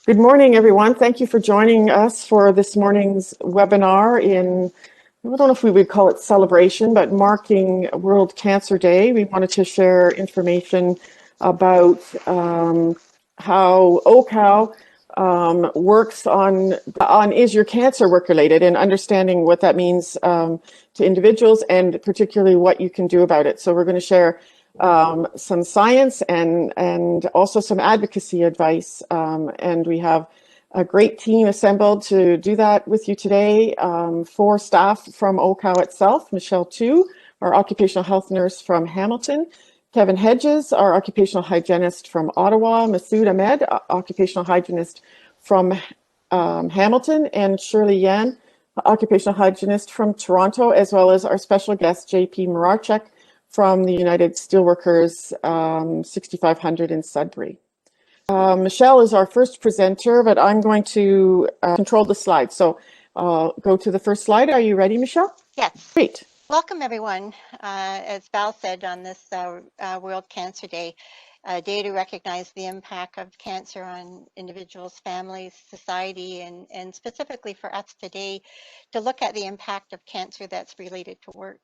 Good morning, everyone. Thank you for joining us for this morning's webinar I don't know if we would call it celebration, but marking World Cancer Day. We wanted to share information about how OCAL works on is your cancer work related, and understanding what that means to individuals and particularly what you can do about it. So we're going to share some science and also some advocacy advice. And we have a great team assembled to do that with you today. 4 staff from OCAL itself: Michelle Tu, our occupational health nurse from Hamilton; Kevin Hedges, our occupational hygienist from Ottawa; Masood Ahmed, occupational hygienist from Hamilton; and Shirley Yan, occupational hygienist from Toronto, as well as our special guest, JP Mararchuk, from the United Steelworkers 6500 in Sudbury. Michelle is our first presenter, but I'm going to control the slides. So go to the first slide. Are you ready, Michelle? Yes. Great. Welcome, everyone. As Val said, on this World Cancer Day, a day to recognize the impact of cancer on individuals, families, society, and specifically for us today, to look at the impact of cancer that's related to work.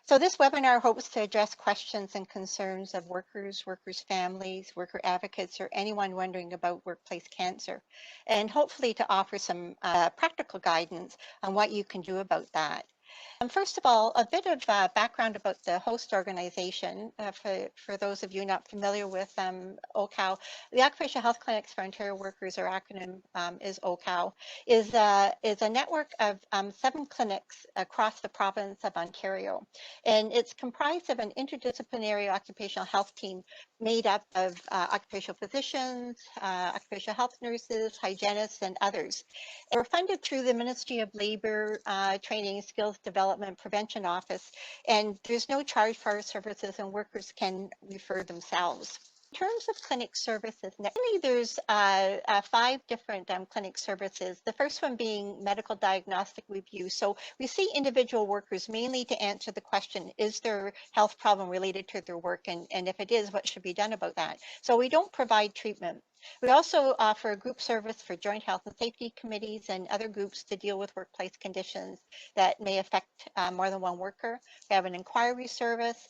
So this webinar hopes to address questions and concerns of workers, families, worker advocates, or anyone wondering about workplace cancer, and hopefully to offer some practical guidance on what you can do about that. First of all, a bit of background about the host organization. For those of you not familiar with OCAL, the Occupational Health Clinics for Ontario Workers, or acronym is OCAL, is a network of 7 clinics across the province of Ontario. And it's comprised of an interdisciplinary occupational health team made up of occupational physicians, occupational health nurses, hygienists, and others. We're funded through the Ministry of Labour Training, Skills Development, Prevention Office, and there's no charge for our services, and workers can refer themselves. In terms of clinic services, mainly there's 5 different clinic services. The first one being medical diagnostic review. So we see individual workers mainly to answer the question, is there health problem related to their work? And if it is, what should be done about that? So we don't provide treatment. We also offer a group service for joint health and safety committees and other groups to deal with workplace conditions that may affect more than one worker. We have an inquiry service,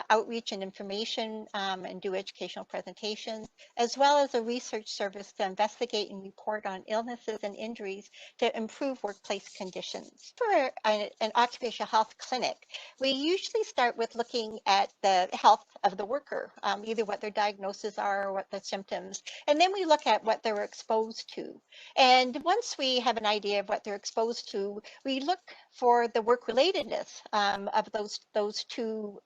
outreach and information, and do educational presentations, as well as a research service to investigate and report on illnesses and injuries to improve workplace conditions. For an occupational health clinic, we usually start with looking at the health of the worker, either what their diagnoses are or what the symptoms, and then we look at what they're exposed to. And once we have an idea of what they're exposed to, we look for the work relatedness of those 2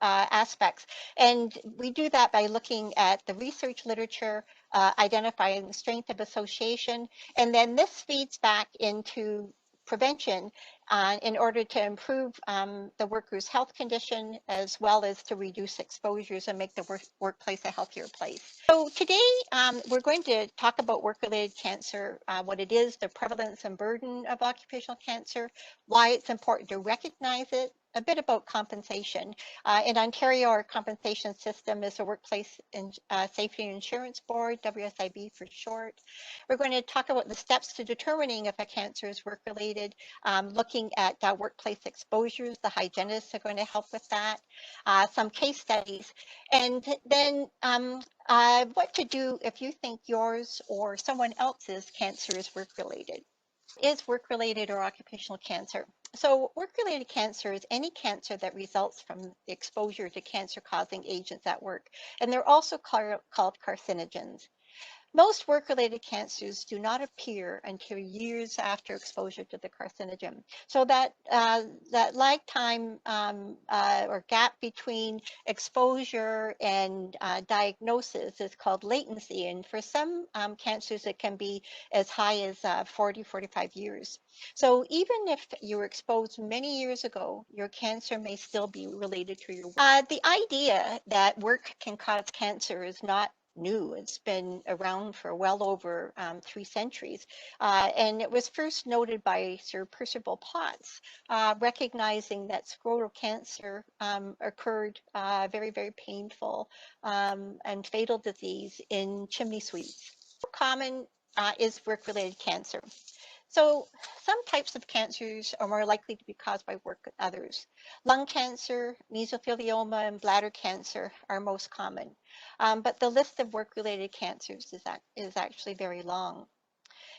aspects. And we do that by looking at the research literature, identifying the strength of association, and then this feeds back into prevention in order to improve the worker's health condition, as well as to reduce exposures and make the workplace a healthier place. So today we're going to talk about work-related cancer, what it is, the prevalence and burden of occupational cancer, why it's important to recognize it, a bit about compensation. In Ontario, our compensation system is the Workplace Safety and Insurance Board, WSIB for short. We're going to talk about the steps to determining if a cancer is work-related, looking at workplace exposures. The hygienists are going to help with that, some case studies, and then what to do if you think yours or someone else's cancer is work-related. Is work-related or occupational cancer? So work-related cancer is any cancer that results from the exposure to cancer-causing agents at work, and they're also called carcinogens. Most work-related cancers do not appear until years after exposure to the carcinogen. So that lag time or gap between exposure and diagnosis is called latency. And for some cancers, it can be as high as 45 years. So even if you were exposed many years ago, your cancer may still be related to your work. The idea that work can cause cancer is not new. It's been around for well over 3 centuries. And it was first noted by Sir Percival Potts, recognizing that scrotal cancer occurred very, very painful and fatal disease in chimney sweeps. Common is work-related cancer. So some types of cancers are more likely to be caused by work than others. Lung cancer, mesothelioma, and bladder cancer are most common. But the list of work-related cancers is actually very long.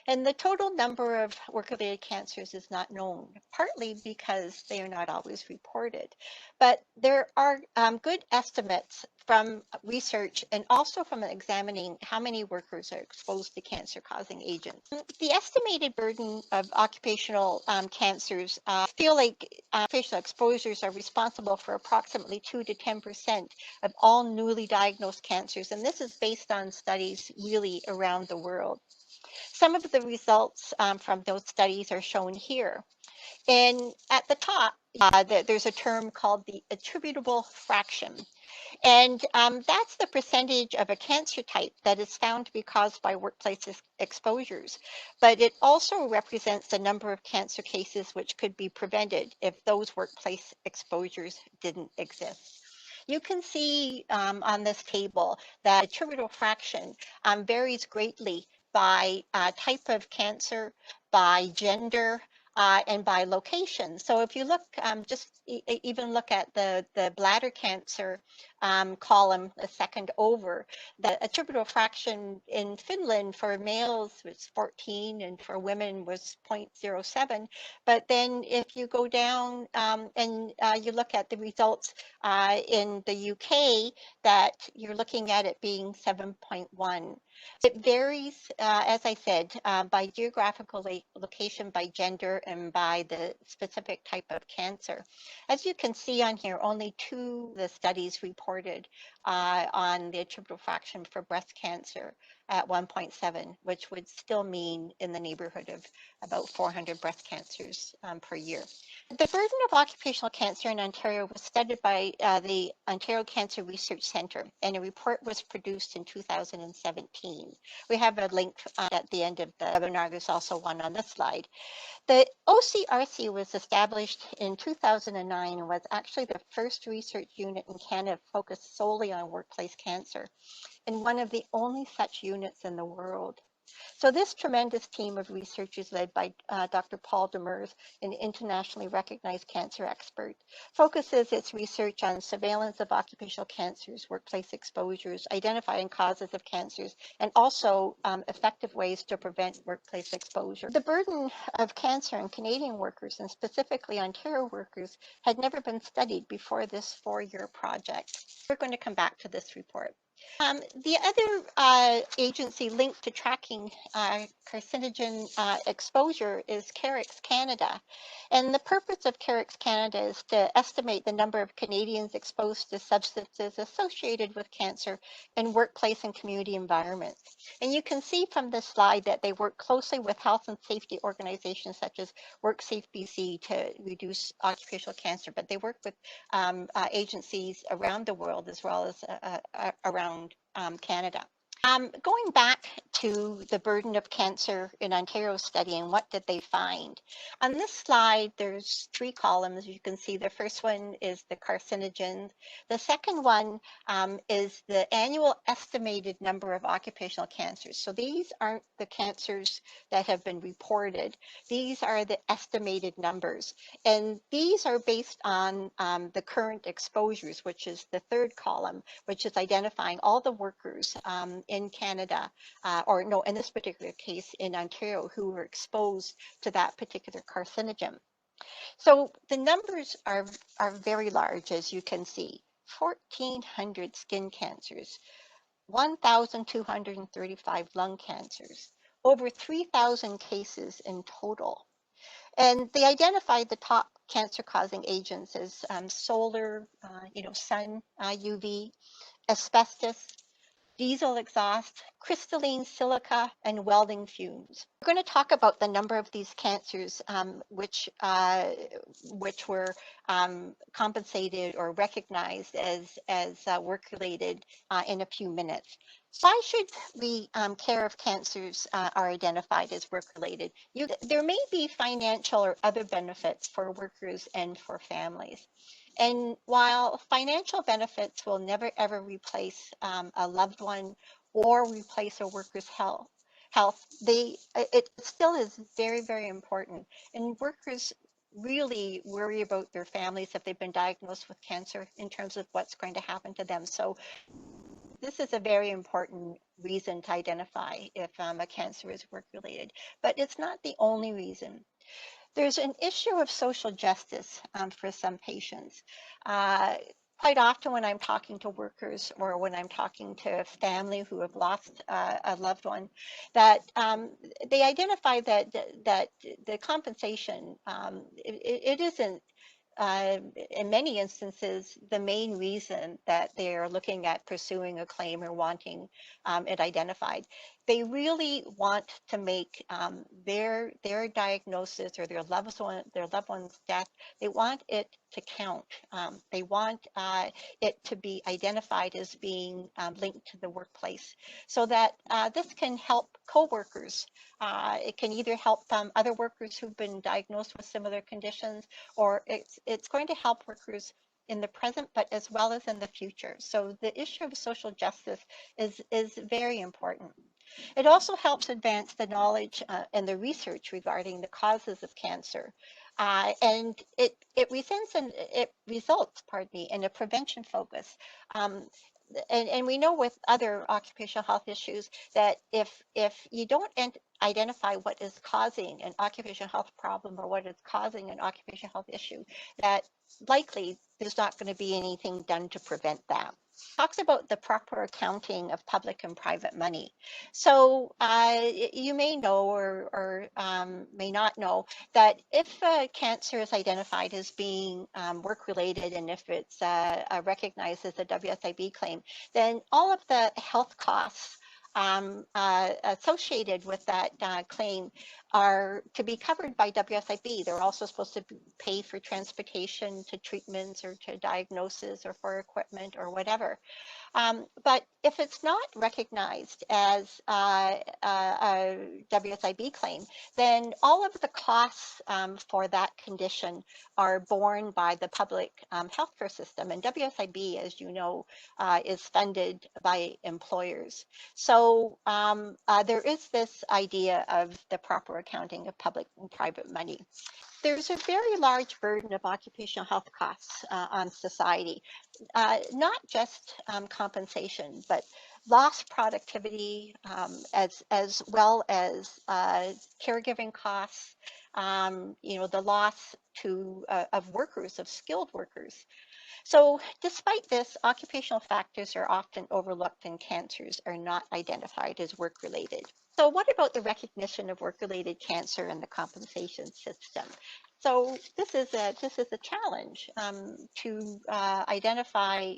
And the total number of work-related cancers is not known, partly because they are not always reported. But there are good estimates from research and also from examining how many workers are exposed to cancer-causing agents. The estimated burden of occupational cancers feel like occupational exposures are responsible for approximately 2 to 10% of all newly diagnosed cancers. And this is based on studies really around the world. Some of the results from those studies are shown here. And at the top, there's a term called the attributable fraction. And that's the percentage of a cancer type that is found to be caused by workplace exposures. But it also represents the number of cancer cases which could be prevented if those workplace exposures didn't exist. You can see on this table that attributable fraction varies greatly by type of cancer, by gender, and by location. So if you look, even look at the bladder cancer column, the second over, the attributable fraction in Finland for males was 14 and for women was 0.07. But then if you go down and you look at the results in the UK, that you're looking at it being 7.1. It varies, as I said, by geographical location, by gender, and by the specific type of cancer. As you can see on here, only 2 of the studies reported on the attributable fraction for breast cancer at 1.7, which would still mean in the neighborhood of about 400 breast cancers per year. The burden of occupational cancer in Ontario was studied by the Ontario Cancer Research Centre, and a report was produced in 2017. We have a link at the end of the webinar. There's also one on this slide. The OCRC was established in 2009 and was actually the first research unit in Canada focused solely on workplace cancer, and one of the only such units in the world. So this tremendous team of researchers led by Dr. Paul Demers, an internationally recognized cancer expert, focuses its research on surveillance of occupational cancers, workplace exposures, identifying causes of cancers, and also effective ways to prevent workplace exposure. The burden of cancer in Canadian workers, and specifically Ontario workers, had never been studied before this 4-year project. We're going to come back to this report. The other agency linked to tracking carcinogen exposure is CAREX Canada. And the purpose of CAREX Canada is to estimate the number of Canadians exposed to substances associated with cancer in workplace and community environments. And you can see from this slide that they work closely with health and safety organizations such as WorkSafe BC to reduce occupational cancer, but they work with agencies around the world as well as around Canada. Going back to the burden of cancer in Ontario study and what did they find? On this slide, there's 3 columns. You can see the first one is the carcinogens. The second one is the annual estimated number of occupational cancers. So these aren't the cancers that have been reported. These are the estimated numbers. And these are based on the current exposures, which is the third column, which is identifying all the workers in Canada, or no, in this particular case in Ontario, who were exposed to that particular carcinogen. So the numbers are very large, as you can see. 1,400 skin cancers, 1,235 lung cancers, over 3,000 cases in total. And they identified the top cancer-causing agents as solar, sun, UV, asbestos, diesel exhaust, crystalline silica, and welding fumes. We're going to talk about the number of these cancers which were compensated or recognized as work-related in a few minutes. Why should we care if cancers are identified as work-related? There may be financial or other benefits for workers and for families. And while financial benefits will never ever replace a loved one or replace a worker's health, health, it still is very, very important. And workers really worry about their families if they've been diagnosed with cancer in terms of what's going to happen to them. So this is a very important reason to identify if a cancer is work-related, but it's not the only reason. There's an issue of social justice for some patients. Quite often when I'm talking to workers or when I'm talking to family who have lost a loved one, that they identify that the compensation, it isn't in many instances, the main reason that they're looking at pursuing a claim or wanting it identified. They really want to make their diagnosis or their loved one's death. They want it to count. They want it to be identified as being linked to the workplace, so that this can help coworkers. It can either help other workers who've been diagnosed with similar conditions, or it's going to help workers in the present, but as well as in the future. So the issue of social justice is very important. It also helps advance the knowledge and the research regarding the causes of cancer. And it results, pardon me, in a prevention focus. And we know with other occupational health issues that if you don't identify what is causing an occupational health problem or what is causing an occupational health issue, that likely there's not going to be anything done to prevent that. Talks about the proper accounting of public and private money. So you may know or may not know that if cancer is identified as being work-related, and if it's recognized as a WSIB claim, then all of the health costs associated with that claim are to be covered by WSIB. They're also supposed to pay for transportation to treatments or to diagnosis or for equipment or whatever. But if it's not recognized as a WSIB claim, then all of the costs for that condition are borne by the public healthcare system. And WSIB, as you know, is funded by employers. So there is this idea of the proper accounting of public and private money. There's a very large burden of occupational health costs on society. Not just compensation, but lost productivity, as well as caregiving costs, the loss of workers, of skilled workers. So despite this, occupational factors are often overlooked and cancers are not identified as work-related. So what about the recognition of work-related cancer in the compensation system? So this is a challenge to identify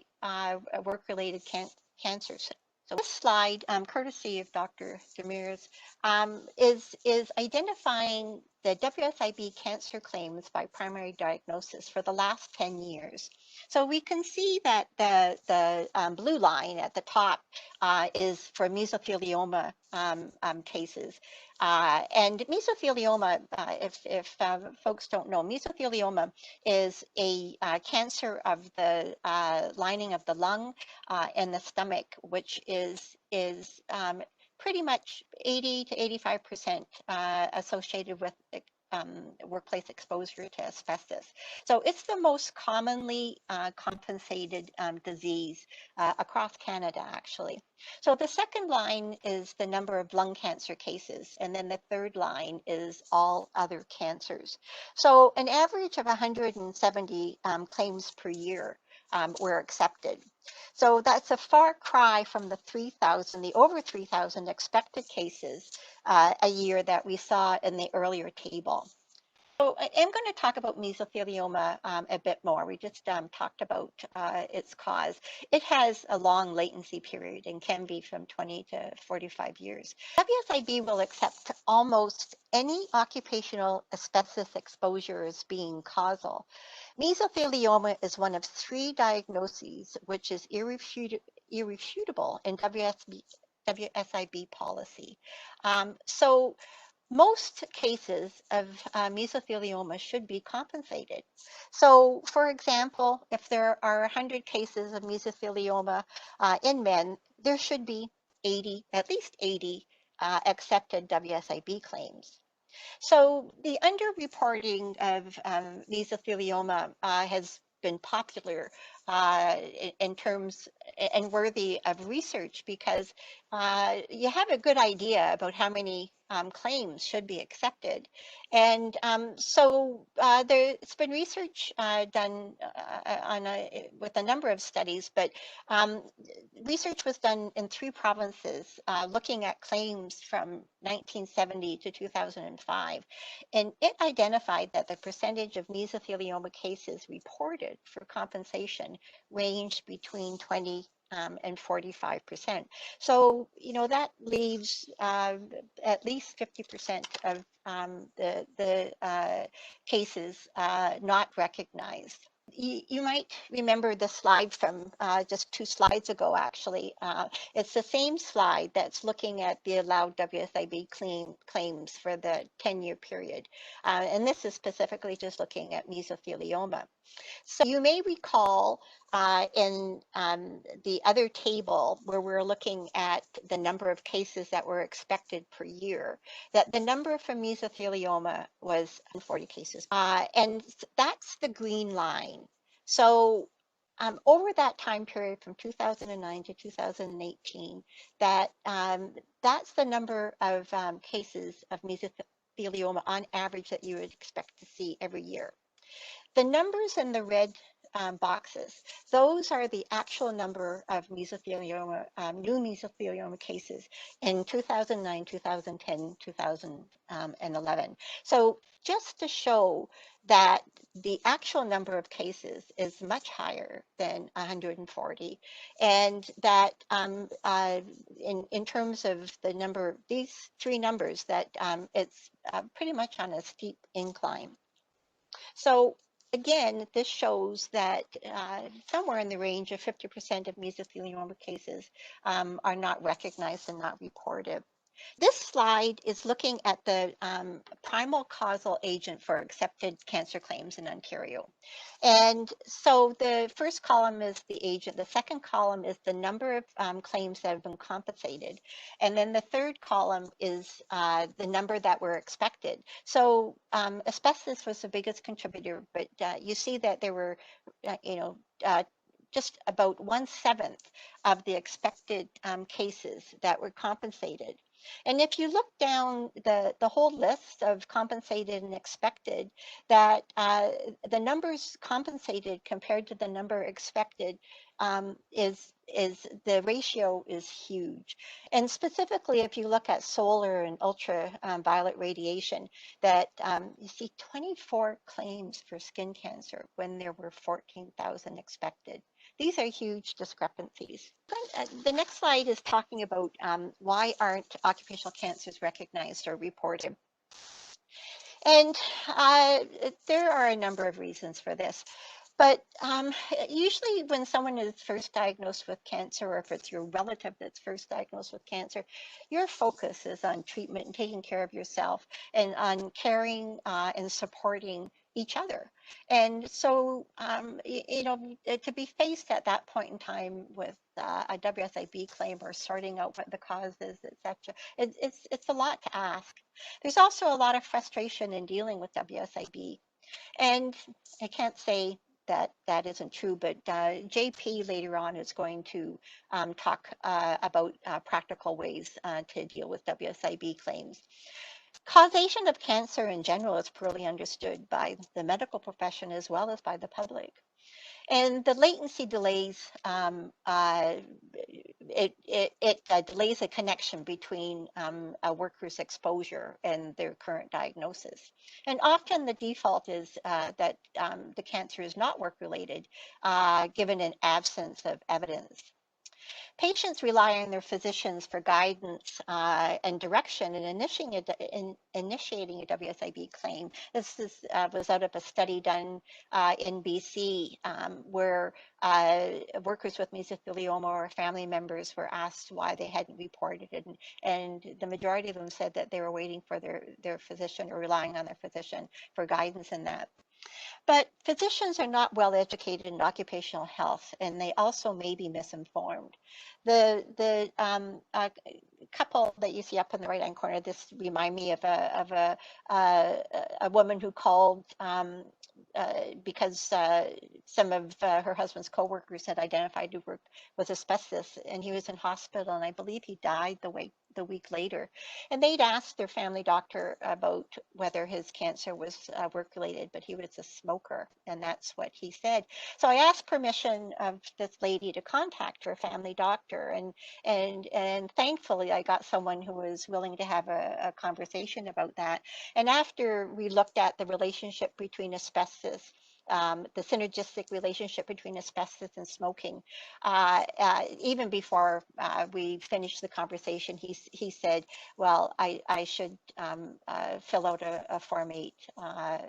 work-related cancers. So this slide, courtesy of Dr. Demers, is identifying the WSIB cancer claims by primary diagnosis for the last 10 years. So we can see that the blue line at the top is for mesothelioma cases. And mesothelioma, if folks don't know, mesothelioma is a cancer of the lining of the lung and the stomach, which is pretty much 80 to 85% associated with workplace exposure to asbestos. So it's the most commonly compensated disease across Canada, actually. So the second line is the number of lung cancer cases, and then the third line is all other cancers. So an average of 170 claims per year were accepted. So that's a far cry from the over 3,000 expected cases a year that we saw in the earlier table. So I am going to talk about mesothelioma a bit more. We just talked about its cause. It has a long latency period and can be from 20 to 45 years. WSIB will accept almost any occupational asbestos exposure as being causal. Mesothelioma is one of 3 diagnoses which is irrefutable in WSIB policy. So most cases of mesothelioma should be compensated. So, for example, if there are 100 cases of mesothelioma in men, there should be at least 80 accepted WSIB claims. So the underreporting of mesothelioma has been popular in terms and worthy of research because you have a good idea about how many claims should be accepted. And so there's been research done with a number of studies, but um, research was done in 3 provinces looking at claims from 1970 to 2005. And it identified that the percentage of mesothelioma cases reported for compensation ranged between 20 and 45%. So, that leaves at least 50% of the cases not recognized. You might remember the slide from just 2 slides ago, actually. It's the same slide that's looking at the allowed WSIB claims for the 10-year period. And this is specifically just looking at mesothelioma. So you may recall in the other table where we're looking at the number of cases that were expected per year, that the number for mesothelioma was 40 cases. And that's the green line. So over that time period from 2009 to 2018, that's the number of cases of mesothelioma on average that you would expect to see every year. The numbers in the red boxes, those are the actual number of mesothelioma, new mesothelioma cases in 2009, 2010, 2011. So just to show that the actual number of cases is much higher than 140, and that in terms of the number, these 3 numbers, that it's pretty much on a steep incline. So again, this shows that somewhere in the range of 50% of mesothelioma cases are not recognized and not reported. This slide is looking at the primal causal agent for accepted cancer claims in Ontario. And so the first column is the agent, the second column is the number of claims that have been compensated, and then the third column is the number that were expected. So asbestos was the biggest contributor, but you see that there were, just about 1/7 of the expected cases that were compensated. And if you look down the whole list of compensated and expected, that the numbers compensated compared to the number expected is the ratio is huge. And specifically, if you look at solar and ultraviolet radiation, that you see 24 claims for skin cancer when there were 14,000 expected. These are huge discrepancies. The next slide is talking about why aren't occupational cancers recognized or reported. And there are a number of reasons for this. But usually when someone is first diagnosed with cancer, or if it's your relative that's first diagnosed with cancer, your focus is on treatment and taking care of yourself and on caring and supporting each other. And so, to be faced at that point in time with a WSIB claim or sorting out what the cause is, etc., it's a lot to ask. There's also a lot of frustration in dealing with WSIB. And I can't say that isn't true, but JP later on is going to talk about practical ways to deal with WSIB claims. Causation of cancer in general is poorly understood by the medical profession as well as by the public. And the latency delays, it delays a connection between a worker's exposure and their current diagnosis. And often the default is that the cancer is not work-related, given an absence of evidence. Patients rely on their physicians for guidance and direction in initiating a WSIB claim. This was out of a study done in BC where workers with mesothelioma or family members were asked why they hadn't reported it, and the majority of them said that they were waiting for their physician or relying on their physician for guidance in that. But physicians are not well educated in occupational health, and they also may be misinformed. The couple that you see up in the right hand corner, this remind me of a woman who called because some of her husband's coworkers had identified who worked with asbestos, and he was in hospital, and I believe he died the week later. And they'd asked their family doctor about whether his cancer was work related, but he was a smoker, and that's what he said. So I asked permission of this lady to contact her family doctor, and thankfully I got someone who was willing to have a conversation about that. And after we looked at the relationship between asbestos, the synergistic relationship between asbestos and smoking. Even before we finished the conversation, he said, well, I should fill out a Form 8,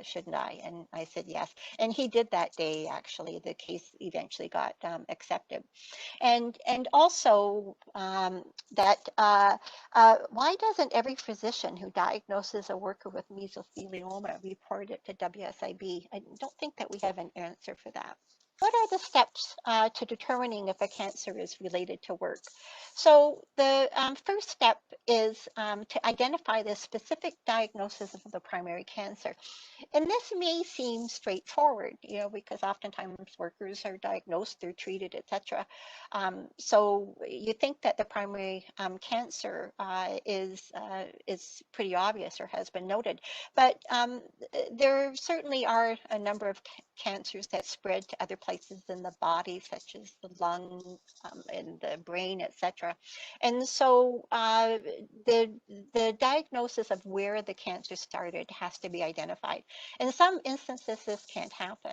shouldn't I? And I said, yes. And he did that day, actually. The case eventually got accepted. And also that why doesn't every physician who diagnoses a worker with mesothelioma report it to WSIB? I don't think that we have an answer for that. What are the steps to determining if a cancer is related to work? So the first step is to identify the specific diagnosis of the primary cancer. And this may seem straightforward, because oftentimes workers are diagnosed, they're treated, etc. So you think that the primary cancer is pretty obvious or has been noted, but there certainly are a number of cancers that spread to other places in the body, such as the lung and the brain, etc. And so the diagnosis of where the cancer started has to be identified. In some instances, this can't happen.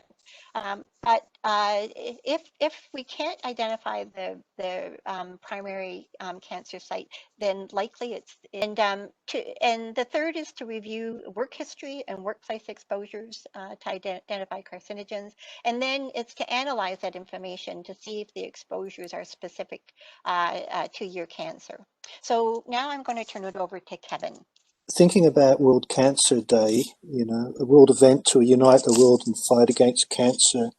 But if we can't identify the primary cancer site, then likely it's and the third is to review work history and workplace exposures to identify carcinogens, and then it's to analyze that information to see if the exposures are specific to your cancer. So now I'm going to turn it over to Kevin. Thinking about World Cancer Day, a world event to unite the world and fight against cancer,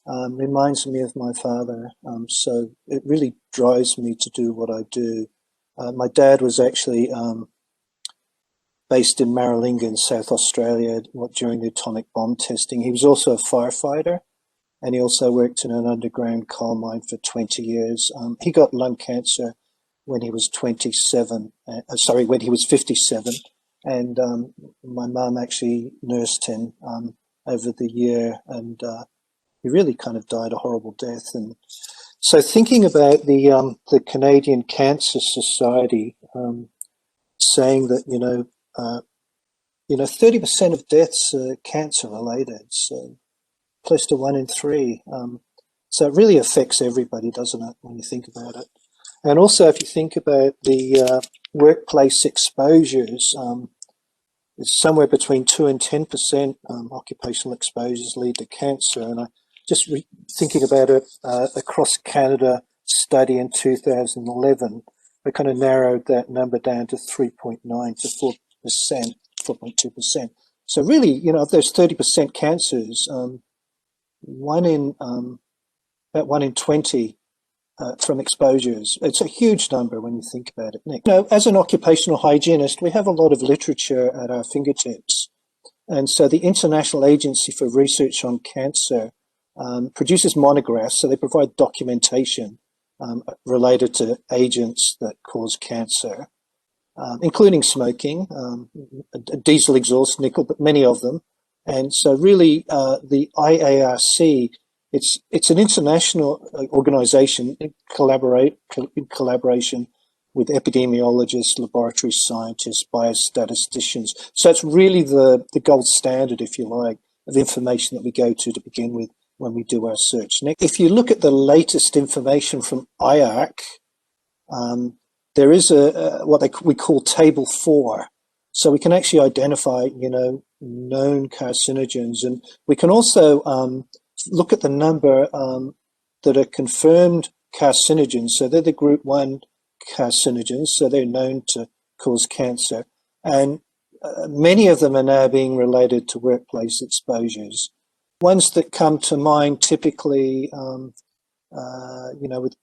reminds me of my father. So it really drives me to do what I do. My dad was actually based in Maralinga in South Australia during the atomic bomb testing. He was also a firefighter, and he also worked in an underground coal mine for 20 years. He got lung cancer when he was 57, when he was 57. And my mum actually nursed him over the year, and he really kind of died a horrible death. And so thinking about the Canadian Cancer Society saying that, 30% of deaths are cancer related, so close to 1 in 3. So it really affects everybody, doesn't it, when you think about it? And also, if you think about the workplace exposures, it's somewhere between 2 and 10% occupational exposures lead to cancer. And I just thinking about it across Canada study in 2011, we kind of narrowed that number down to 3.9 to 4%, 4.2%. So really, of those 30% cancers, about 1 in 20 from exposures. It's a huge number when you think about it, Nick. As an occupational hygienist, we have a lot of literature at our fingertips. And so the International Agency for Research on Cancer produces monographs, so they provide documentation related to agents that cause cancer, including smoking, diesel exhaust, nickel, but many of them. And so really the IARC, it's an international organization in collaboration with epidemiologists, laboratory scientists, biostatisticians. So it's really the gold standard, if you like, of information that we go to begin with when we do our search. Next, if you look at the latest information from IARC, there is we call Table 4. So we can actually identify, known carcinogens, and we can also look at the number that are confirmed carcinogens. So they're the group 1 carcinogens, so they're known to cause cancer. And many of them are now being related to workplace exposures. Ones that come to mind typically, with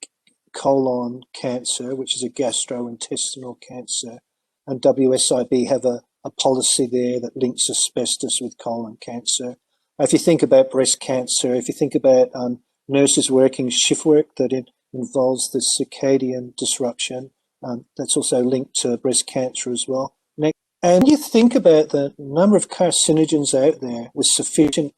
colon cancer, which is a gastrointestinal cancer, and WSIB have a policy there that links asbestos with colon cancer. If you think about breast cancer, if you think about nurses working shift work that involves the circadian disruption, that's also linked to breast cancer as well. And you think about the number of carcinogens out there with sufficient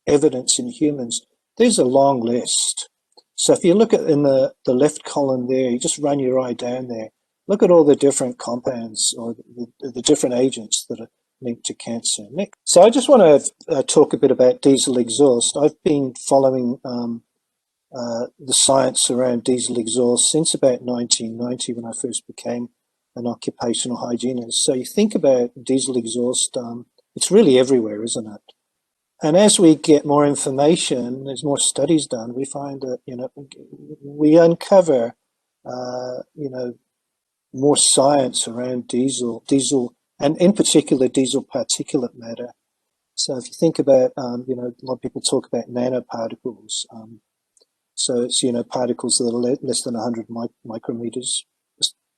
evidence in humans, there's a long list. So if you look at in the left column there, you just run your eye down there, look at all the different compounds or the different agents that are linked to cancer. So I just want to talk a bit about diesel exhaust. I've been following the science around diesel exhaust since about 1990 when I first became an occupational hygienist. So you think about diesel exhaust, it's really everywhere, isn't it? And as we get more information, there's more studies done, we find that, we uncover, more science around diesel, and in particular, diesel particulate matter. So if you think about, a lot of people talk about nanoparticles. So it's, particles that are less than 100 micrometers.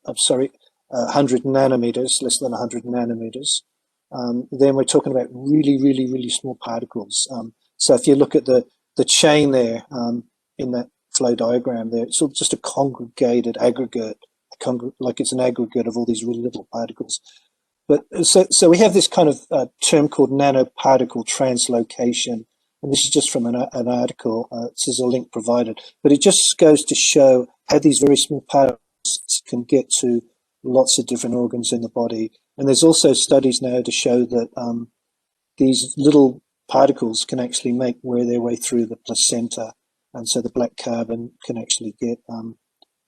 100 nanometers, less than 100 nanometers. Then we're talking about really, really, really small particles. So if you look at the chain there in that flow diagram there, it's all just a congregated aggregate, like it's an aggregate of all these really little particles. But so we have this kind of term called nanoparticle translocation. And this is just from an article. This is a link provided. But it just goes to show how these very small particles can get to lots of different organs in the body. And there's also studies now to show that these little particles can actually make their way through the placenta. And so the black carbon can actually get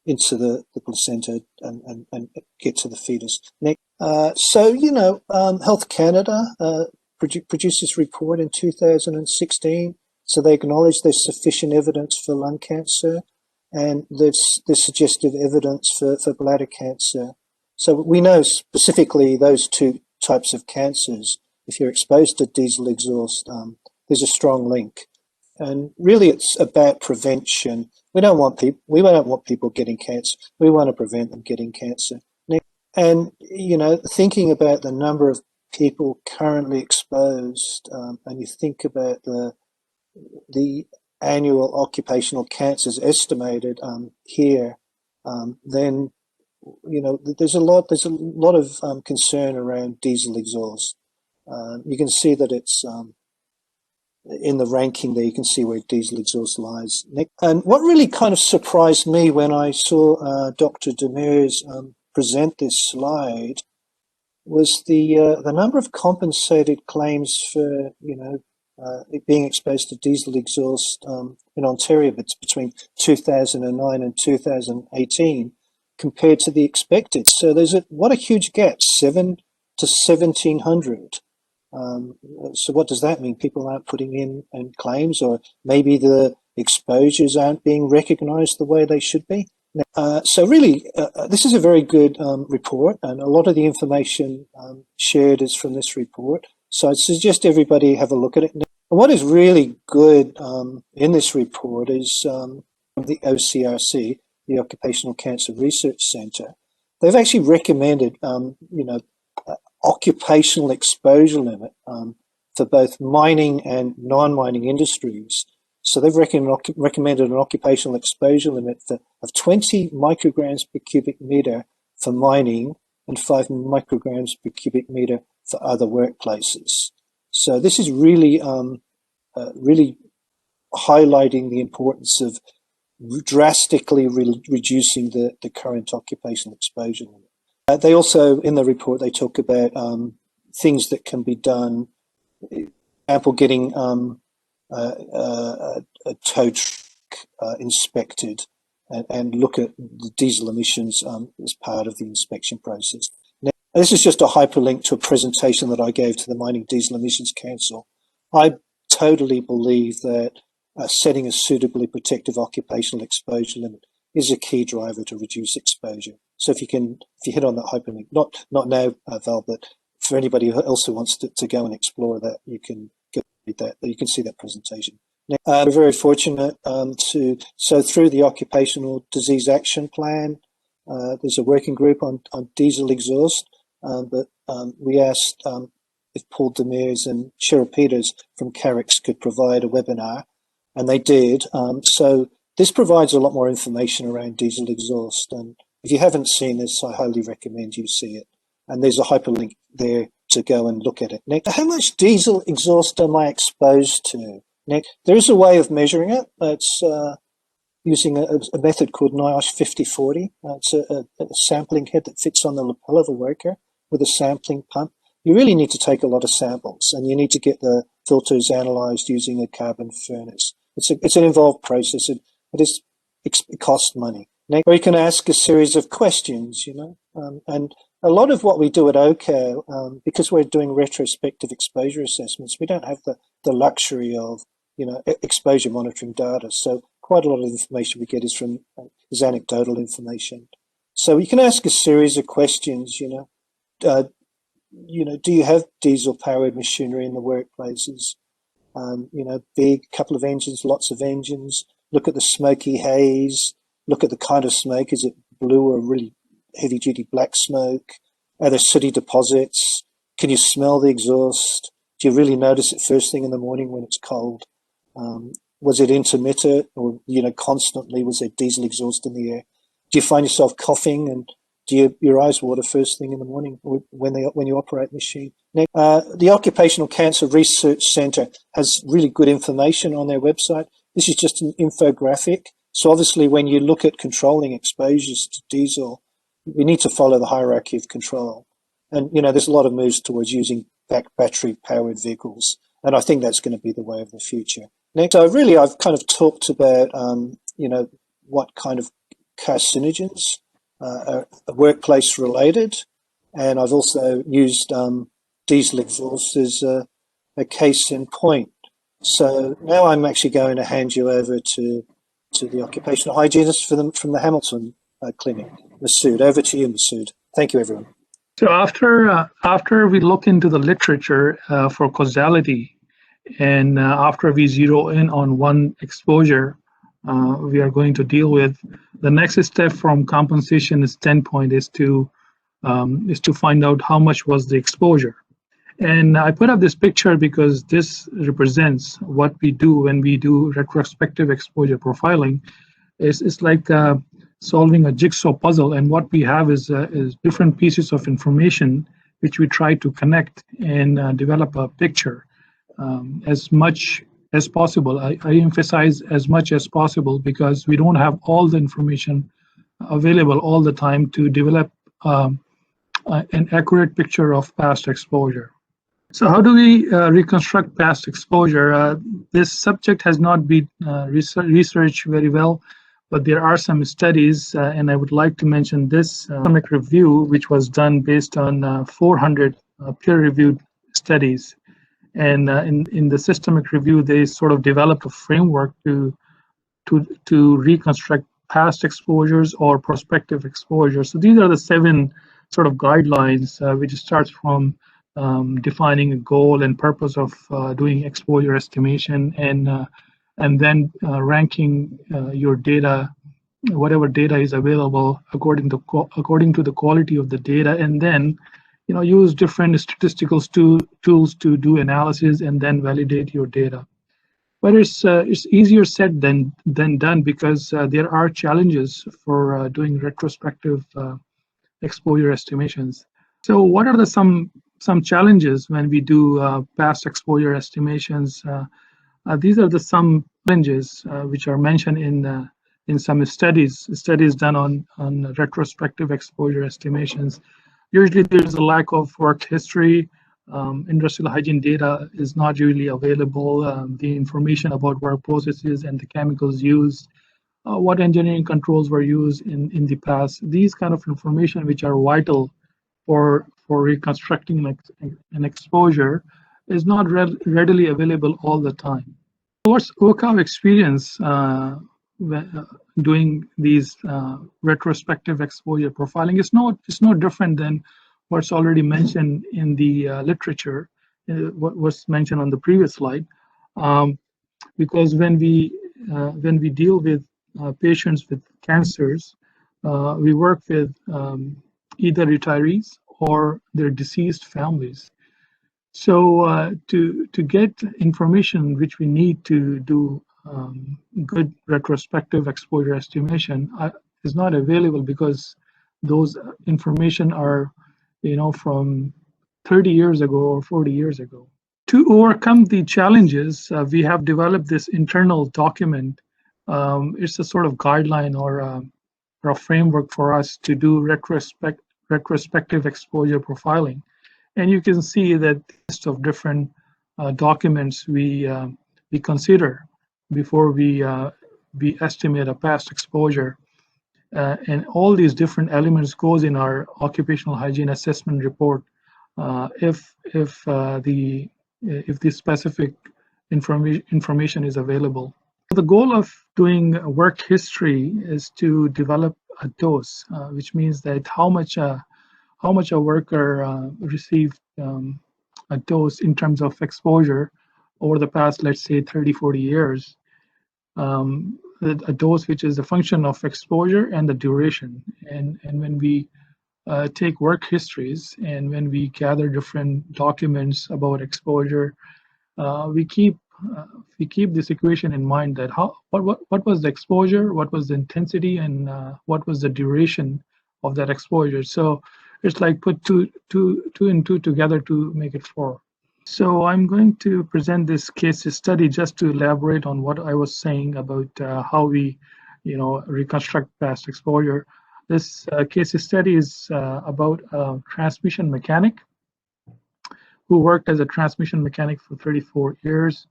into the placenta and get to the fetus. Health Canada produced this report in 2016. So they acknowledge there's sufficient evidence for lung cancer and there's suggestive evidence for bladder cancer. So we know specifically those two types of cancers, if you're exposed to diesel exhaust, there's a strong link. And really it's about prevention. We don't want people getting cancer. We want to prevent them getting cancer. And, thinking about the number of people currently exposed, and you think about the annual occupational cancers estimated here, then there's a lot of concern around diesel exhaust. You can see that it's in the ranking there. You can see where diesel exhaust lies. And what really kind of surprised me when I saw Dr. Demers present this slide was the number of compensated claims for being exposed to diesel exhaust in Ontario between 2009 and 2018 compared to the expected. So what a huge gap, 7 to 1,700. So what does that mean? People aren't putting in claims, or maybe the exposures aren't being recognized the way they should be. So really, this is a very good report, and a lot of the information shared is from this report. So I'd suggest everybody have a look at it. And what is really good in this report is from the OCRC, the Occupational Cancer Research Centre. They've actually recommended, occupational exposure limit for both mining and non-mining industries. So they've recommended an occupational exposure limit of 20 micrograms per cubic meter for mining and 5 micrograms per cubic meter for other workplaces. So this is really, really highlighting the importance of drastically reducing the current occupational exposure limit. They also, in the report, they talk about things that can be done. For example, getting a tow truck inspected and look at the diesel emissions as part of the inspection process. Now, this is just a hyperlink to a presentation that I gave to the Mining Diesel Emissions Council. I totally believe that setting a suitably protective occupational exposure limit is a key driver to reduce exposure. So if you hit on that hyperlink, not now, Val, but for anybody else who wants to go and explore that, you can get that. You can see that presentation. We're very fortunate so through the Occupational Disease Action Plan, there's a working group on diesel exhaust, but we asked if Paul Demers and Cheryl Peters from Carrix could provide a webinar, and they did. So this provides a lot more information around diesel exhaust, and if you haven't seen this, I highly recommend you see it. And there's a hyperlink there to go and look at it. Nick, how much diesel exhaust am I exposed to? Nick, there is a way of measuring it. It's using a method called NIOSH 5040. It's a sampling head that fits on the lapel of a worker with a sampling pump. You really need to take a lot of samples, and you need to get the filters analyzed using a carbon furnace. It's an involved process. It costs money. Nick, or you can ask a series of questions, and a lot of what we do at OCO, because we're doing retrospective exposure assessments, we don't have the luxury of, exposure monitoring data. So quite a lot of the information we get is anecdotal information. So you can ask a series of questions, do you have diesel powered machinery in the workplaces? Big couple of engines, lots of engines. Look at the smoky haze. Look at the kind of smoke. Is it blue or really heavy duty black smoke? Are there sooty deposits? Can you smell the exhaust? Do you really notice it first thing in the morning when it's cold? Was it intermittent or, constantly? Was there diesel exhaust in the air? Do you find yourself coughing, and do your eyes water first thing in the morning when you operate the machine? The Occupational Cancer Research Centre has really good information on their website. This is just an infographic. So obviously when you look at controlling exposures to diesel, we need to follow the hierarchy of control. And, there's a lot of moves towards using battery-powered vehicles. And I think that's going to be the way of the future. Next, I've kind of talked about, what kind of carcinogens are workplace related. And I've also used diesel exhaust as a case in point. So now I'm actually going to hand you over to the occupational hygienist from the Hamilton Clinic, Masood. Over to you, Masood. Thank you, everyone. So after we look into the literature for causality, and after we zero in on one exposure we are going to deal with, the next step from compensation standpoint is to find out how much was the exposure. And I put up this picture because this represents what we do when we do retrospective exposure profiling. It's like solving a jigsaw puzzle, and what we have is different pieces of information which we try to connect and develop a picture as much as possible. I emphasize as much as possible because we don't have all the information available all the time to develop an accurate picture of past exposure. So how do we reconstruct past exposure? This subject has not been researched very well, but there are some studies, and I would like to mention this systemic review, which was done based on 400 peer-reviewed studies. And in the systemic review, they sort of developed a framework to reconstruct past exposures or prospective exposures. So these are the 7 sort of guidelines, which starts from defining a goal and purpose of doing exposure estimation, and then ranking your data, whatever data is available according to the quality of the data, and then use different statistical tools to do analysis and then validate your data. But it's easier said than done because there are challenges for doing retrospective exposure estimations. So what are some challenges when we do past exposure estimations? These are some challenges which are mentioned in some studies done on retrospective exposure estimations. Usually there is a lack of work history. Industrial hygiene data is not really available. The information about work processes and the chemicals used, what engineering controls were used in the past. These kind of information which are vital for reconstructing an exposure is not readily available all the time. What's our experience doing these retrospective exposure profiling? It's no different than what's already mentioned in the literature, what was mentioned on the previous slide, because when we deal with patients with cancers, we work with either retirees or their deceased families. So to get information which we need to do good retrospective exposure estimation is not available, because those information are, from 30 years ago or 40 years ago. To overcome the challenges, we have developed this internal document. It's a sort of guideline or a framework for us to do retrospective exposure profiling. And you can see that list of different documents we consider before we estimate a past exposure, and all these different elements goes in our occupational hygiene assessment report if the specific information is available. The goal of doing work history is to develop a dose, which means that how much a worker received a dose in terms of exposure over the past, let's say, 30-40 years, a dose which is a function of exposure and the duration. And when we take work histories and when we gather different documents about exposure, we keep this equation in mind, that what was the exposure, what was the intensity, and what was the duration of that exposure. So it's like put two and two together to make it 4. So I'm going to present this case study just to elaborate on what I was saying about how we, reconstruct past exposure. This case study is about a transmission mechanic who worked as a transmission mechanic for 34 years,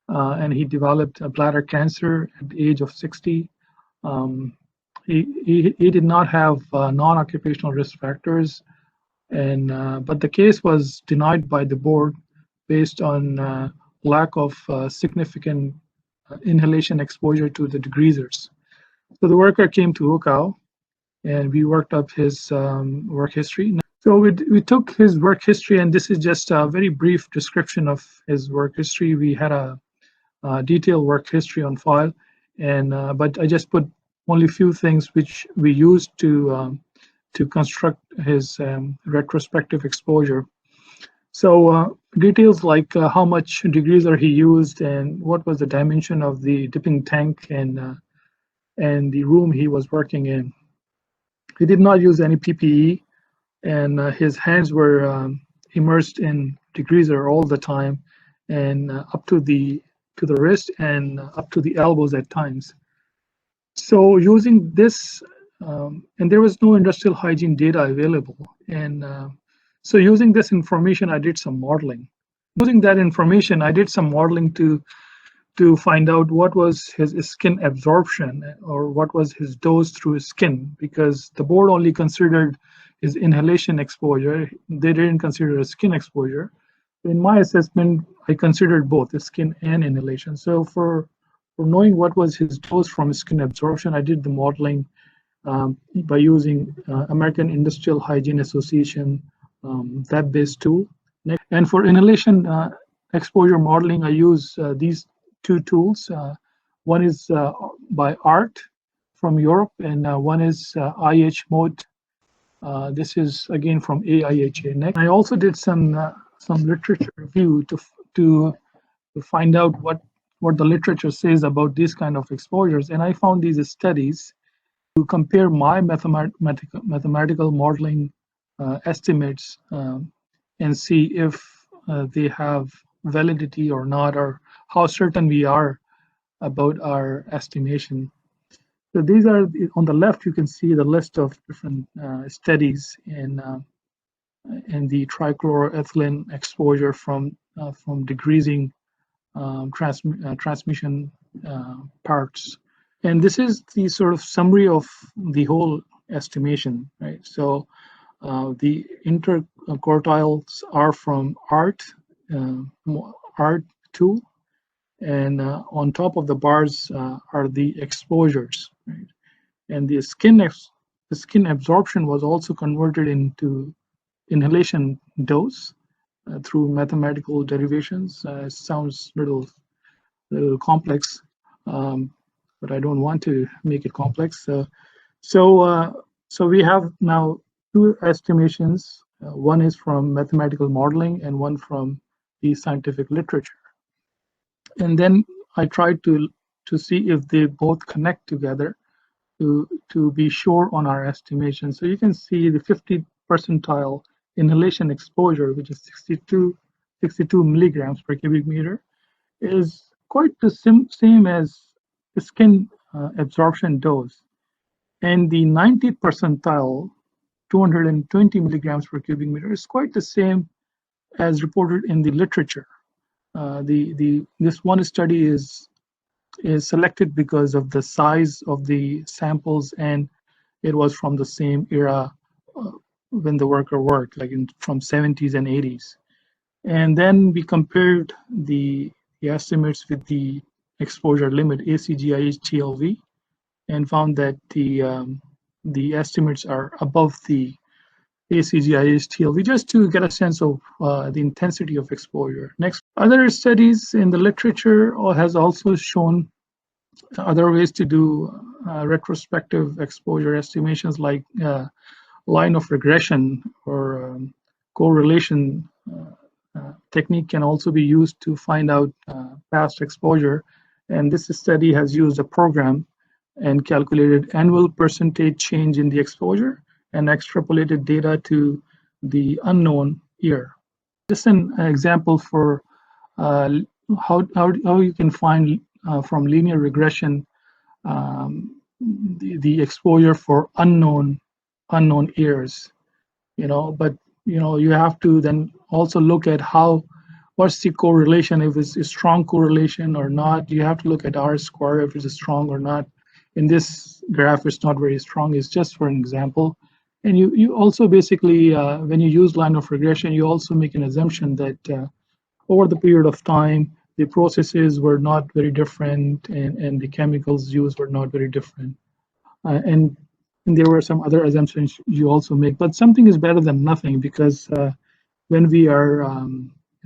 and he developed a bladder cancer at the age of 60. He did not have non-occupational risk factors, but the case was denied by the board based on lack of significant inhalation exposure to the degreasers. So the worker came to UCAL, and we worked up his work history. So we took his work history, and this is just a very brief description of his work history. We had a detailed work history on file, but I just put only a few things which we used to construct his retrospective exposure. So details like how much degreaser he used and what was the dimension of the dipping tank and the room he was working in. He did not use any PPE, and his hands were immersed in degreaser all the time, and up to the wrist and up to the elbows at times. So using this, and there was no industrial hygiene data available, and so using this information, I did some modeling. Using that information, I did some modeling to find out what was his skin absorption or what was his dose through his skin, because the board only considered his inhalation exposure. They didn't consider his skin exposure. In my assessment, I considered both the skin and inhalation. So for knowing what was his dose from skin absorption, I did the modeling by using American Industrial Hygiene Association web-based tool. And for inhalation exposure modeling, I use these 2 tools. One is by ART from Europe, and one is IH Mode. This is again from AIHA. Next, I also did some literature review to find out what the literature says about these kind of exposures, and I found these studies to compare my mathematical modeling estimates and see if they have validity or not, or how certain we are about our estimation. So these are, on the left, you can see the list of different studies in the trichloroethylene exposure from degreasing transmission parts. And this is the sort of summary of the whole estimation, right? So the interquartiles are from ART 2, and on top of the bars are the exposures, right? And the skin absorption was also converted into inhalation dose through mathematical derivations. Sounds a little complex, but I don't want to make it complex. So we have now two estimations. One is from mathematical modeling and one from the scientific literature. And then I tried to see if they both connect together to be sure on our estimation. So you can see the 50 percentile inhalation exposure, which is 62 milligrams per cubic meter, is quite the same as the skin absorption dose. And the 90th percentile, 220 milligrams per cubic meter, is quite the same as reported in the literature. This one study is selected because of the size of the samples, and it was from the same era when the worker worked, like from 70s and 80s. And then we compared the estimates with the exposure limit, ACGIH TLV, and found that the estimates are above the ACGIH TLV, just to get a sense of the intensity of exposure. Next, other studies in the literature has also shown other ways to do retrospective exposure estimations, like line of regression or correlation technique can also be used to find out past exposure. And this study has used a program and calculated annual percentage change in the exposure and extrapolated data to the unknown year. Just an example for how you can find from linear regression the exposure for unknown years, but you have to then also look at what's the correlation, if it's a strong correlation or not. You have to look at R-square if it's strong or not. In this graph, it's not very strong. It's just for an example. And you also basically, when you use line of regression, you also make an assumption that over the period of time, the processes were not very different, and the chemicals used were not very different. And there were some other assumptions you also make, but something is better than nothing, because when we are,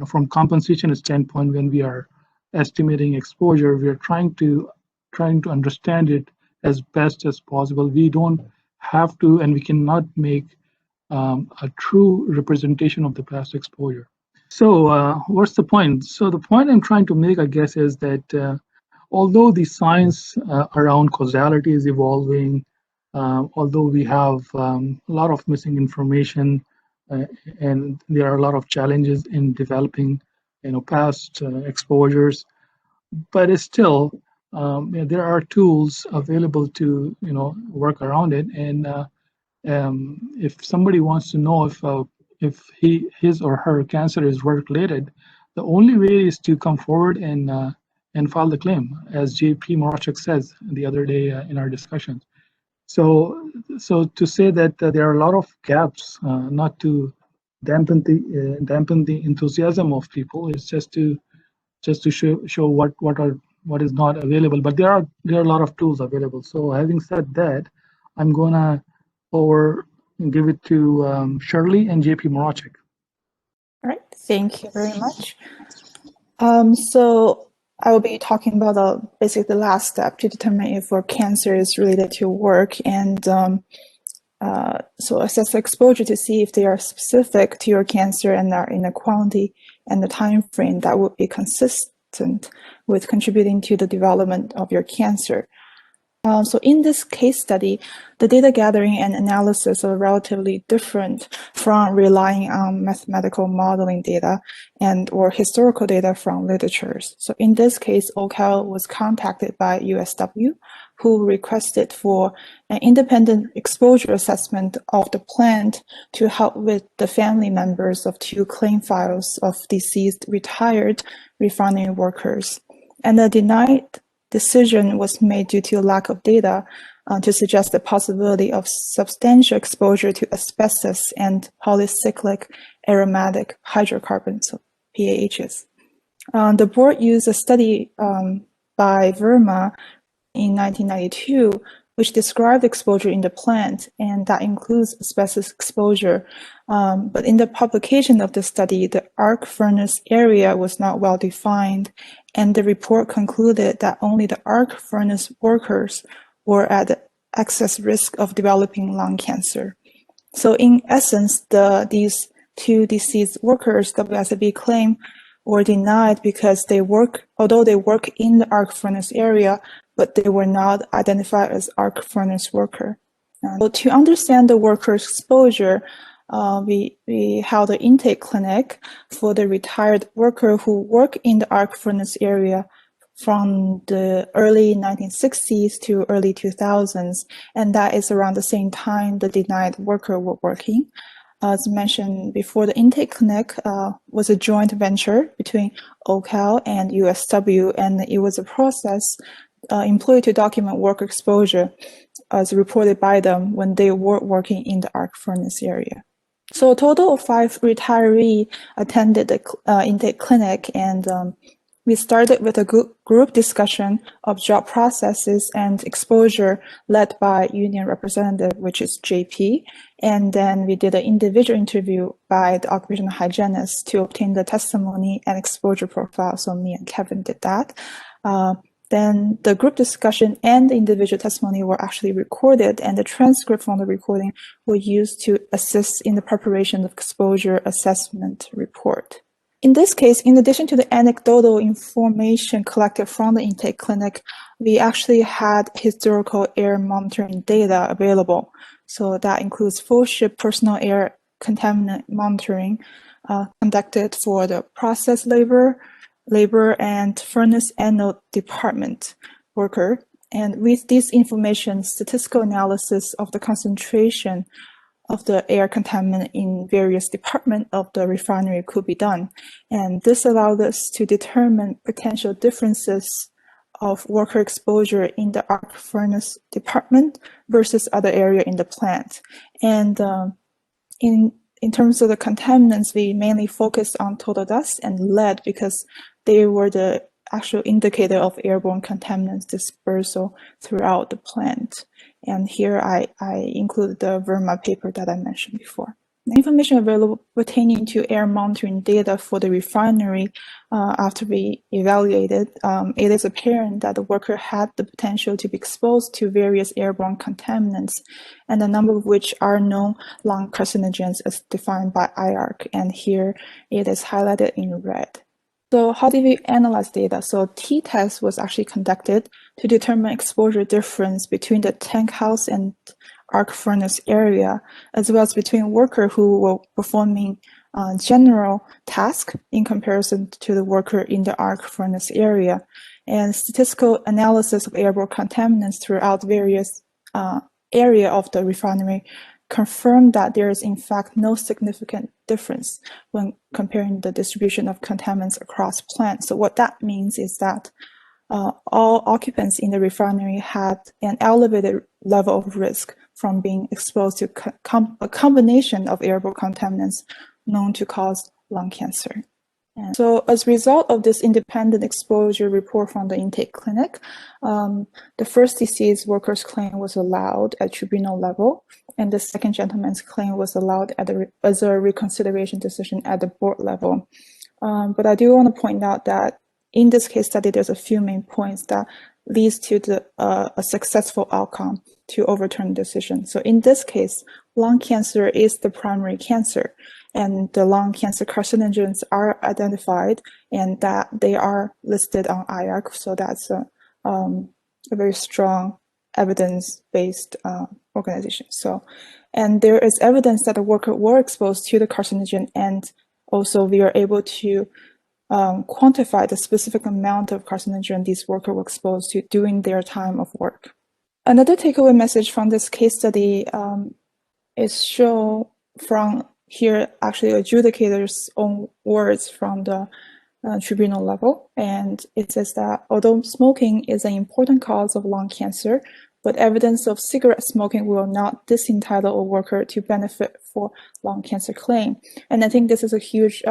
from compensation standpoint, when we are estimating exposure, we are trying to understand it as best as possible. We don't have to, and we cannot make a true representation of the past exposure. So what's the point? So the point I'm trying to make, I guess, is that although the science around causality is evolving, although we have a lot of missing information, and there are a lot of challenges in developing, past exposures, but it's still there are tools available to work around it. And if somebody wants to know if his or her cancer is work-related, the only way is to come forward and file the claim, as J.P. Morachek says the other day in our discussions. So to say that there are a lot of gaps, not to dampen the enthusiasm of people, is just to show what is not available. But there are a lot of tools available. So having said that, I'm gonna give it to Shirley and J.P. Morachek. All right, thank you very much. So I will be talking about basically the last step to determine if our cancer is related to work, and so assess the exposure to see if they are specific to your cancer and are in a quantity and the time frame that would be consistent with contributing to the development of your cancer. So in this case study, the data gathering and analysis are relatively different from relying on mathematical modeling data or historical data from literatures. So in this case, OCal was contacted by USW, who requested for an independent exposure assessment of the plant to help with the family members of 2 claim files of deceased retired refinery workers. And the denied decision was made due to lack of data to suggest the possibility of substantial exposure to asbestos and polycyclic aromatic hydrocarbons, so PAHs. The board used a study by Verma in 1992, which described exposure in the plant, and that includes asbestos exposure But in the publication of the study, the arc furnace area was not well defined, and the report concluded that only the arc furnace workers were at excess risk of developing lung cancer. So in essence, these two deceased workers, WSIB claim, were denied because although they work in the arc furnace area, but they were not identified as arc furnace worker. So to understand the worker's exposure, we held an intake clinic for the retired worker who work in the arc furnace area from the early 1960s to early 2000s, and that is around the same time the denied worker were working. As mentioned before, the intake clinic was a joint venture between OCAL and USW, and it was a process employed to document work exposure as reported by them when they were working in the arc furnace area. So a total of 5 retirees attended the intake clinic, and we started with a group discussion of job processes and exposure led by union representative, which is JP. And then we did an individual interview by the occupational hygienist to obtain the testimony and exposure profile. So me and Kevin did that. Then the group discussion and the individual testimony were actually recorded, and the transcript from the recording were used to assist in the preparation of exposure assessment report. In this case, in addition to the anecdotal information collected from the intake clinic, we actually had historical air monitoring data available. So that includes full shift personal air contaminant monitoring conducted for the process labor and furnace anode department worker. And with this information, statistical analysis of the concentration of the air contaminant in various departments of the refinery could be done. And this allowed us to determine potential differences of worker exposure in the arc furnace department versus other area in the plant. And in terms of the contaminants, we mainly focused on total dust and lead because they were the actual indicator of airborne contaminants dispersal throughout the plant. And here I included the Verma paper that I mentioned before. The information available pertaining to air monitoring data for the refinery after we evaluated, it is apparent that the worker had the potential to be exposed to various airborne contaminants, and a number of which are known lung carcinogens as defined by IARC, and here it is highlighted in red. So how did we analyze data? So t-test was actually conducted to determine exposure difference between the tank house and arc furnace area, as well as between workers who were performing general tasks in comparison to the worker in the arc furnace area. And statistical analysis of airborne contaminants throughout various area of the refinery confirmed that there is in fact no significant difference when comparing the distribution of contaminants across plants. So what that means is that all occupants in the refinery had an elevated level of risk from being exposed to a combination of airborne contaminants known to cause lung cancer. And so as a result of this independent exposure report from the intake clinic, the first deceased worker's claim was allowed at tribunal level, and the second gentleman's claim was allowed as a reconsideration decision at the board level. But I do want to point out that in this case study, there's a few main points that leads to a successful outcome to overturn the decision. So in this case, lung cancer is the primary cancer, and the lung cancer carcinogens are identified and that they are listed on IARC. So that's a very strong evidence-based organization. So, and there is evidence that the worker were exposed to the carcinogen, and also we are able to quantify the specific amount of carcinogen these workers were exposed to during their time of work. Another takeaway message from this case study is shown from here, actually adjudicators' own words from the tribunal level. And it says that although smoking is an important cause of lung cancer, but evidence of cigarette smoking will not disentitle a worker to benefit for lung cancer claim. And I think this is a huge,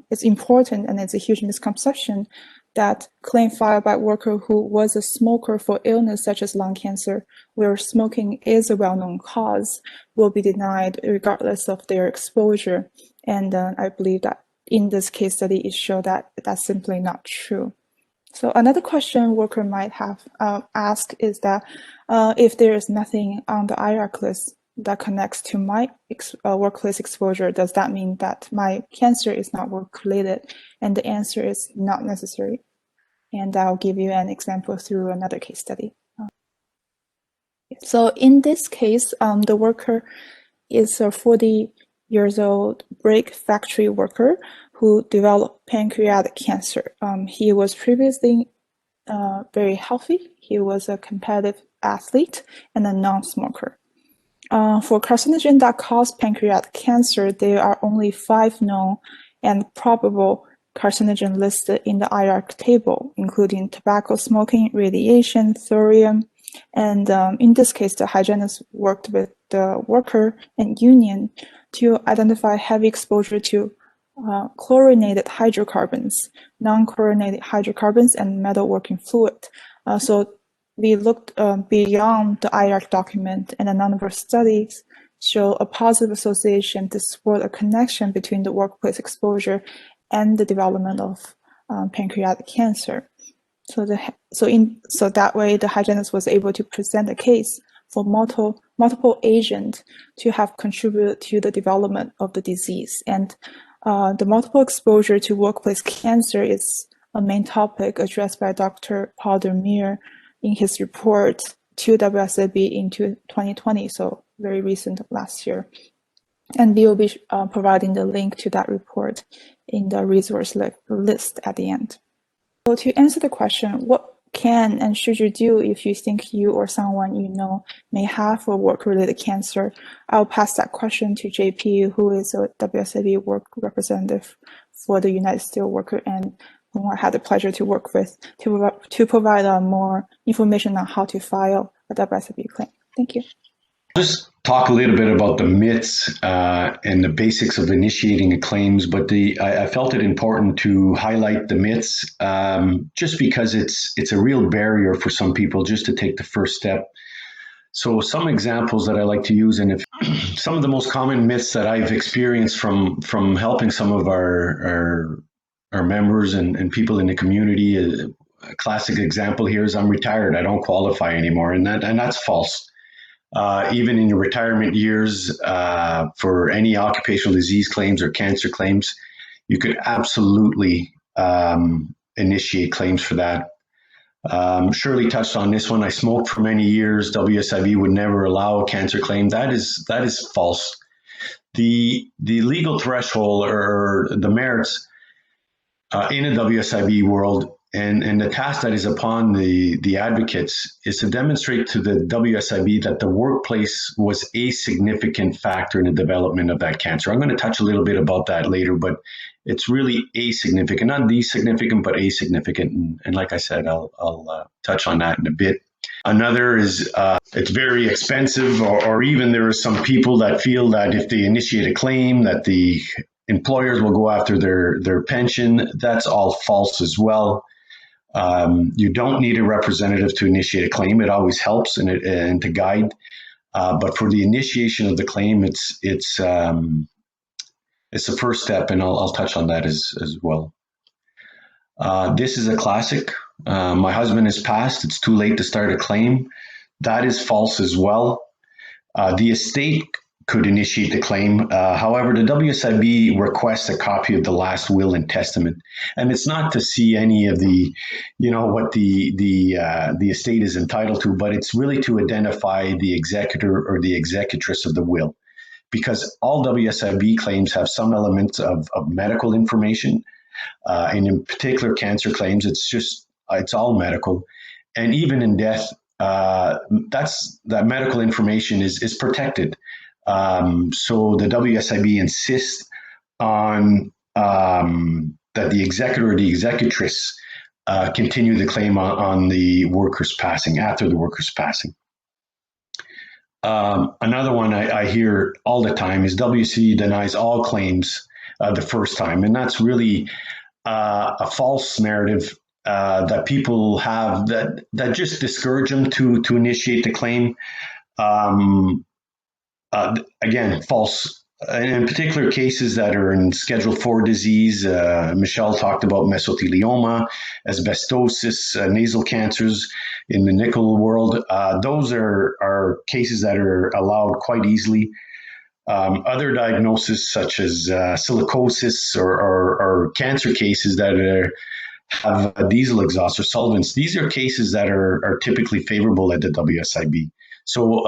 it's important, and it's a huge misconception that claim filed by a worker who was a smoker for illness such as lung cancer, where smoking is a well-known cause, will be denied regardless of their exposure. And I believe that in this case study, it showed that that's simply not true. So another question worker might have asked is that if there is nothing on the IARC list that connects to my workplace exposure, does that mean that my cancer is not work-related? And the answer is not necessary. And I'll give you an example through another case study. So in this case, the worker is a 40-years-old brake factory worker who developed pancreatic cancer. He was previously very healthy. He was a competitive athlete and a non-smoker. For carcinogen that cause pancreatic cancer, there are only 5 known and probable carcinogen listed in the IARC table, including tobacco smoking, radiation, thorium, and in this case, the hygienist worked with the worker and union to identify heavy exposure to chlorinated hydrocarbons, non-chlorinated hydrocarbons, and metalworking fluid. So we looked beyond the IARC document, and a number of studies show a positive association to support a connection between the workplace exposure and the development of pancreatic cancer. So that way, the hygienist was able to present a case for multiple agents to have contributed to the development of the disease. And the multiple exposure to workplace cancer is a main topic addressed by Dr. Paul Dermier in his report to WSIB in 2020, so very recent last year. And we will be providing the link to that report in the resource list at the end. So to answer the question, what can and should you do if you think you or someone you know may have a work-related cancer? I'll pass that question to JP, who is a WSIB work representative for the United Steelworker and whom I had the pleasure to work with to provide more information on how to file a WSIB claim. Thank you. Just talk a little bit about the myths and the basics of initiating a claims, but I felt it important to highlight the myths just because it's a real barrier for some people just to take the first step. So some examples that I like to use, and if some of the most common myths that I've experienced from helping some of our members and people in the community, a classic example here is I'm retired, I don't qualify anymore, and that's false. Even in your retirement years, for any occupational disease claims or cancer claims, you could absolutely initiate claims for that. Shirley touched on this one. I smoked for many years. WSIB would never allow a cancer claim. That is false. The legal threshold or the merits in a WSIB world and the task that is upon the advocates is to demonstrate to the WSIB that the workplace was a significant factor in the development of that cancer. I'm going to touch a little bit about that later, but it's really a significant, not the significant, but a significant. And like I said, I'll touch on that in a bit. Another is it's very expensive, or even there are some people that feel that if they initiate a claim that the employers will go after their pension. That's all false as well. You don't need a representative to initiate a claim. It always helps and to guide. But for the initiation of the claim, it's the first step, and I'll touch on that as well. This is a classic. My husband has passed. It's too late to start a claim. That is false as well. The estate could initiate the claim. However, the WSIB requests a copy of the last will and testament, and it's not to see any of the, what the estate is entitled to, but it's really to identify the executor or the executress of the will, because all WSIB claims have some elements of medical information, and in particular cancer claims, it's all medical, and even in death, that medical information is protected. So the WSIB insists on that the executor or the executress continue the claim on the worker's passing, after the worker's passing. Another one I hear all the time is WC denies all claims the first time, and that's really a false narrative that people have that just discourage them to initiate the claim. Again, false. In particular cases that are in Schedule 4 disease, Michelle talked about mesothelioma, asbestosis, nasal cancers in the nickel world. Those are cases that are allowed quite easily. Other diagnoses such as silicosis or cancer cases that have diesel exhaust or solvents, these are cases that are typically favorable at the WSIB. So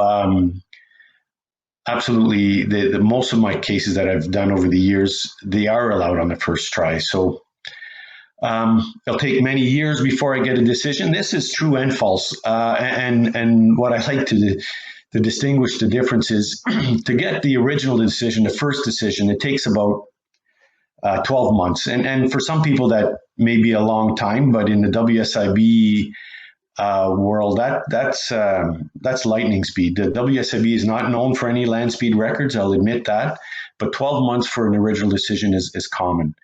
absolutely, the most of my cases that I've done over the years, they are allowed on the first try. So it'll take many years before I get a decision. This is true and false. And what I like to distinguish the difference is to get the original decision, the first decision, it takes about 12 months. And for some people that may be a long time, but in the WSIB world, that's lightning speed. The WSIB is not known for any land speed records, I'll admit that, but 12 months for an original decision is common.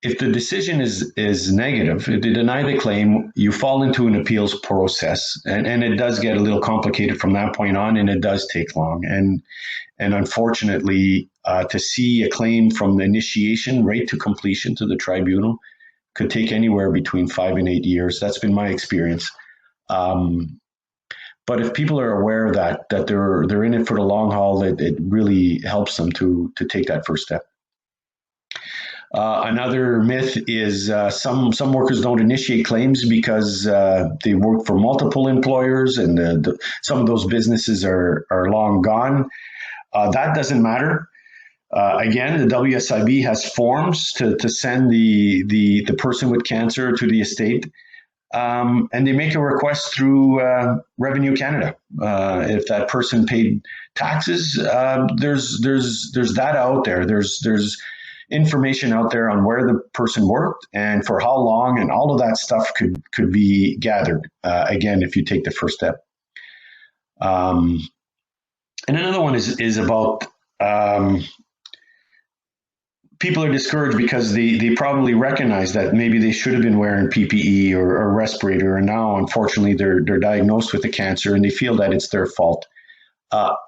If the decision is negative, if they deny the claim, you fall into an appeals process, and it does get a little complicated from that point on, and it does take long. And unfortunately, to see a claim from the initiation right to completion to the tribunal could take anywhere between 5 and 8 years. That's been my experience. But if people are aware that they're in it for the long haul, it really helps them to take that first step. Another myth is some workers don't initiate claims because they work for multiple employers, and some of those businesses are long gone. That doesn't matter. Again, the WSIB has forms to send the person with cancer to the estate, and they make a request through Revenue Canada. If that person paid taxes, there's that out there. There's information out there on where the person worked and for how long, and all of that stuff could be gathered, again, if you take the first step. And another one is about people are discouraged because they probably recognize that maybe they should have been wearing PPE or a respirator, and now, unfortunately, they're diagnosed with the cancer and they feel that it's their fault.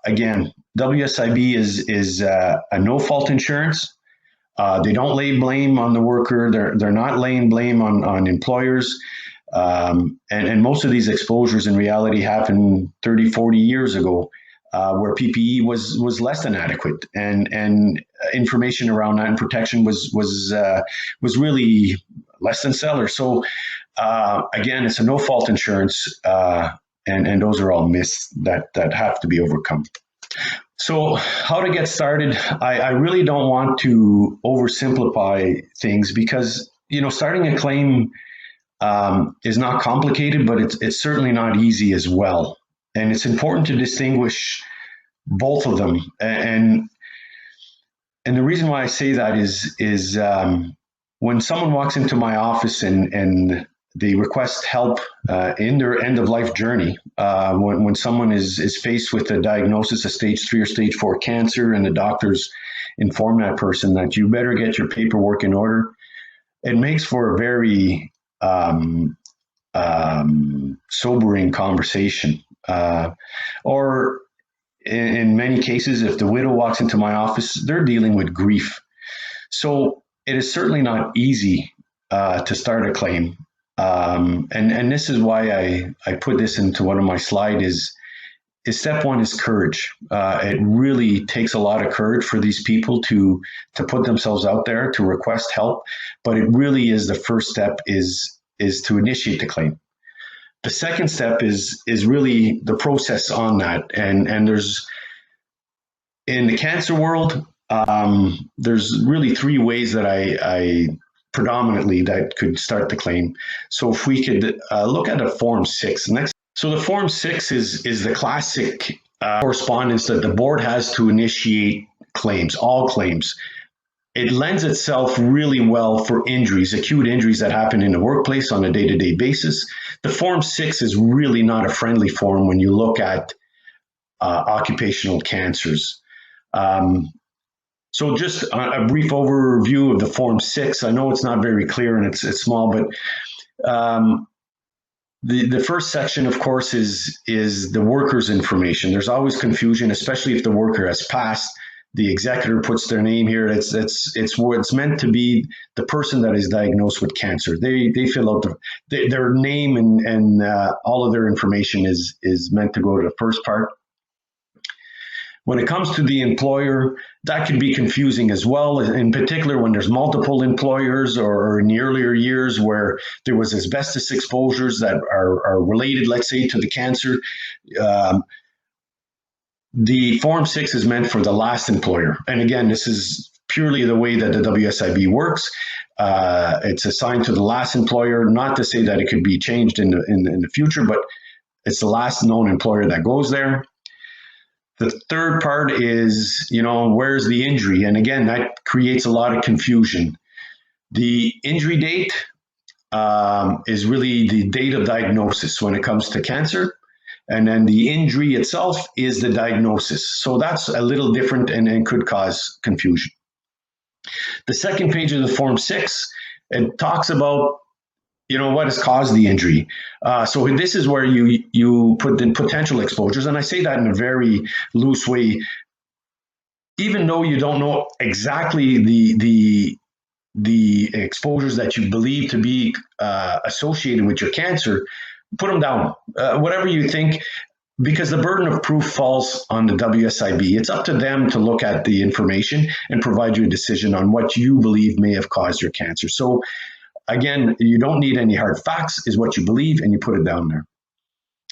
Again, WSIB is a no-fault insurance. They don't lay blame on the worker. They're not laying blame on employers. And most of these exposures in reality happened 30, 40 years ago, where PPE was less than adequate, and information around that and protection was really less than stellar. So again, it's a no-fault insurance, and those are all myths that have to be overcome. So how to get started? I really don't want to oversimplify things, because starting a claim is not complicated, but it's certainly not easy as well. And it's important to distinguish both of them. And the reason why I say that is when someone walks into my office and they request help in their end-of-life journey, when someone is faced with a diagnosis of stage 3 or stage 4 cancer, and the doctors inform that person that you better get your paperwork in order, it makes for a very sobering conversation. Or in many cases, if the widow walks into my office, they're dealing with grief. So it is certainly not easy to start a claim. And this is why I put this into one of my slides is step one is courage. It really takes a lot of courage for these people to put themselves out there, to request help. But it really is the first step is to initiate the claim. The second step is really the process on that. And there's, in the cancer world, there's really 3 ways that I predominantly that could start the claim. So if we could look at a Form 6 next. So the Form 6 is the classic correspondence that the board has to initiate claims, all claims. It lends itself really well for injuries, acute injuries that happen in the workplace on a day-to-day basis. The Form 6 is really not a friendly form when you look at occupational cancers. So just a brief overview of the Form 6. I know it's not very clear and it's small, but the first section, of course, is the worker's information. There's always confusion, especially if the worker has passed. The executor puts their name here. It's meant to be the person that is diagnosed with cancer. They fill out their name and all of their information is meant to go to the first part. When it comes to the employer, that can be confusing as well, in particular when there's multiple employers or in the earlier years where there was asbestos exposures that are related, let's say, to the cancer. The Form 6 is meant for the last employer. And again, this is purely the way that the WSIB works. It's assigned to the last employer, not to say that it could be changed in the future, but it's the last known employer that goes there. The third part is, where's the injury? And again, that creates a lot of confusion. The injury date is really the date of diagnosis when it comes to cancer. And then the injury itself is the diagnosis. So that's a little different and could cause confusion. The second page of the Form 6, it talks about what has caused the injury. So this is where you put in potential exposures, and I say that in a very loose way. Even though you don't know exactly the exposures that you believe to be associated with your cancer, put them down. Whatever you think, because the burden of proof falls on the WSIB. It's up to them to look at the information and provide you a decision on what you believe may have caused your cancer. So again, you don't need any hard facts, is what you believe, and you put it down there.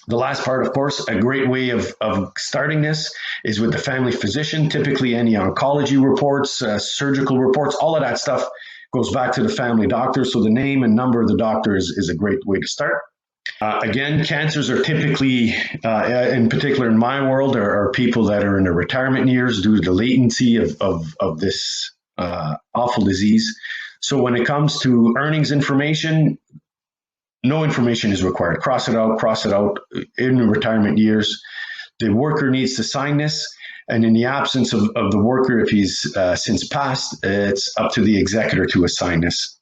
The last part, of course, a great way of starting this is with the family physician. Typically, any oncology reports, surgical reports, all of that stuff goes back to the family doctor. So the name and number of the doctor is a great way to start. Again, cancers are typically, in particular in my world, are people that are in their retirement years due to the latency of this awful disease. So when it comes to earnings information, no information is required. Cross it out in retirement years. The worker needs to sign this, and in the absence of the worker, if he's since passed, it's up to the executor to assign this.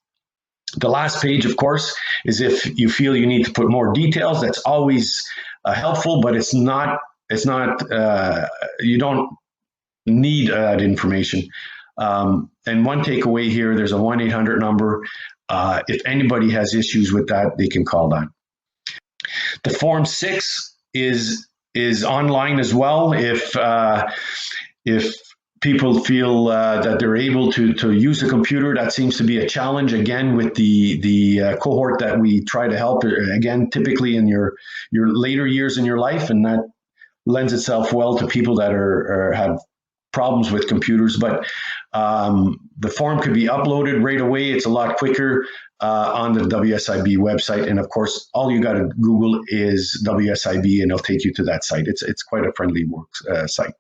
The last page, of course, is if you feel you need to put more details. That's always helpful, but it's not. You don't need that information. And one takeaway here: there's a 1-800 number. If anybody has issues with that, they can call that. The Form 6 is online as well. If people feel that they're able to use the computer, that seems to be a challenge. Again, with the cohort that we try to help, again, typically in your later years in your life, and that lends itself well to people that have problems with computers. But the form could be uploaded right away. It's a lot quicker on the WSIB website. And of course, all you got to Google is WSIB and it'll take you to that site. It's quite a friendly site.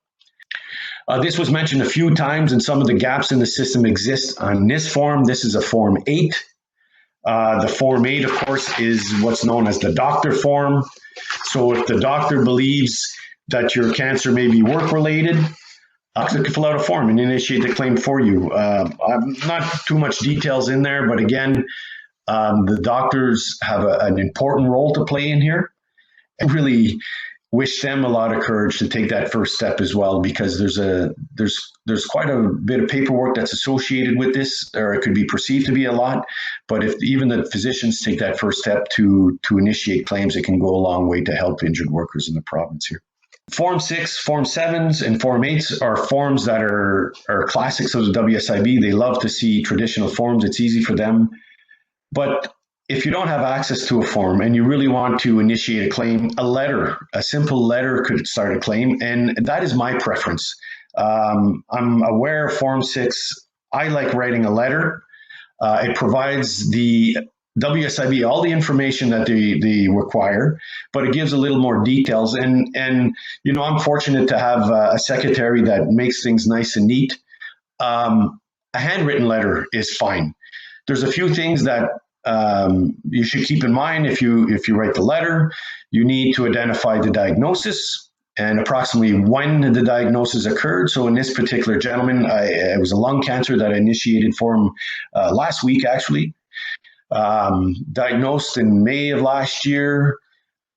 This was mentioned a few times, and some of the gaps in the system exist on this form. This is a Form 8. The Form 8, of course, is what's known as the doctor form. So if the doctor believes that your cancer may be work-related, you can fill out a form and initiate the claim for you. Not too much details in there, but again, the doctors have an important role to play in here. I really wish them a lot of courage to take that first step as well, because there's quite a bit of paperwork that's associated with this, or it could be perceived to be a lot. But if even the physicians take that first step to initiate claims, it can go a long way to help injured workers in the province here. Form 6, Form 7s, and Form 8s are forms that are classics of the WSIB. They love to see traditional forms. It's easy for them. But if you don't have access to a form and you really want to initiate a claim, a simple letter could start a claim, and that is my preference. I'm aware of Form 6. I like writing a letter. It provides the WSIB all the information that they require, but it gives a little more details. And I'm fortunate to have a secretary that makes things nice and neat. A handwritten letter is fine. There's a few things that you should keep in mind if you write the letter. You need to identify the diagnosis. and approximately when the diagnosis occurred. So in this particular gentleman, it was a lung cancer that I initiated for him last week, actually. Diagnosed in May of last year.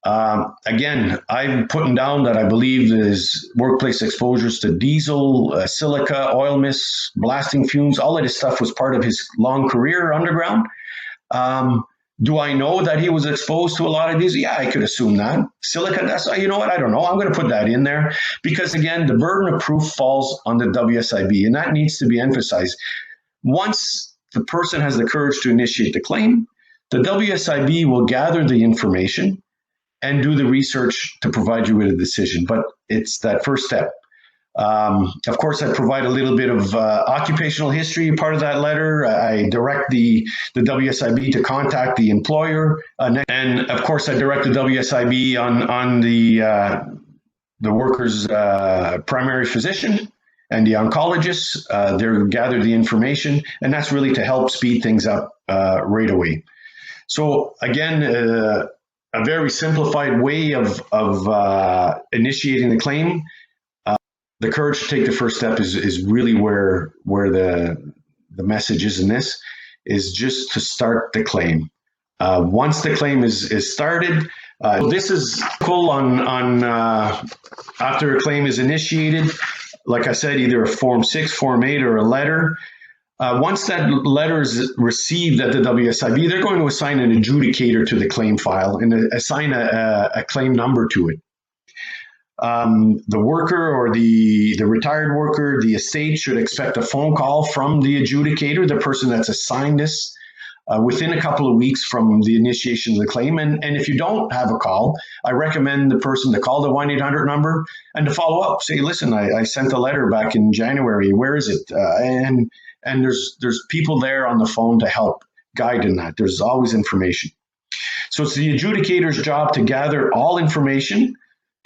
Again, I'm putting down that I believe his workplace exposures to diesel, silica, oil mist, blasting fumes, all of this stuff was part of his long career underground. Do I know that he was exposed to a lot of these? Yeah, I could assume that. Silica, that's, you know what, I don't know. I'm going to put that in there because, again, the burden of proof falls on the WSIB, and that needs to be emphasized. Once the person has the courage to initiate the claim, the WSIB will gather the information and do the research to provide you with a decision. But it's that first step. Of course, I provide a little bit of occupational history, part of that letter. I direct the WSIB to contact the employer. And of course, I direct the WSIB on the worker's primary physician and the oncologist. They'll gather the information, and that's really to help speed things up right away. So again, a very simplified way of initiating the claim. The courage to take the first step is really where the message is in this, is just to start the claim. Once the claim is started, this is cool on after a claim is initiated. Like I said, either a Form 6, Form 8, or a letter. Once that letter is received at the WSIB, they're going to assign an adjudicator to the claim file and assign a claim number to it. The worker or the retired worker, the estate should expect a phone call from the adjudicator, the person that's assigned this, within a couple of weeks from the initiation of the claim. And if you don't have a call, I recommend the person to call the 1-800 number and to follow up. Say, listen, I sent a letter back in January. Where is it? And there's people there on the phone to help guide in that. There's always information. So it's the adjudicator's job to gather all information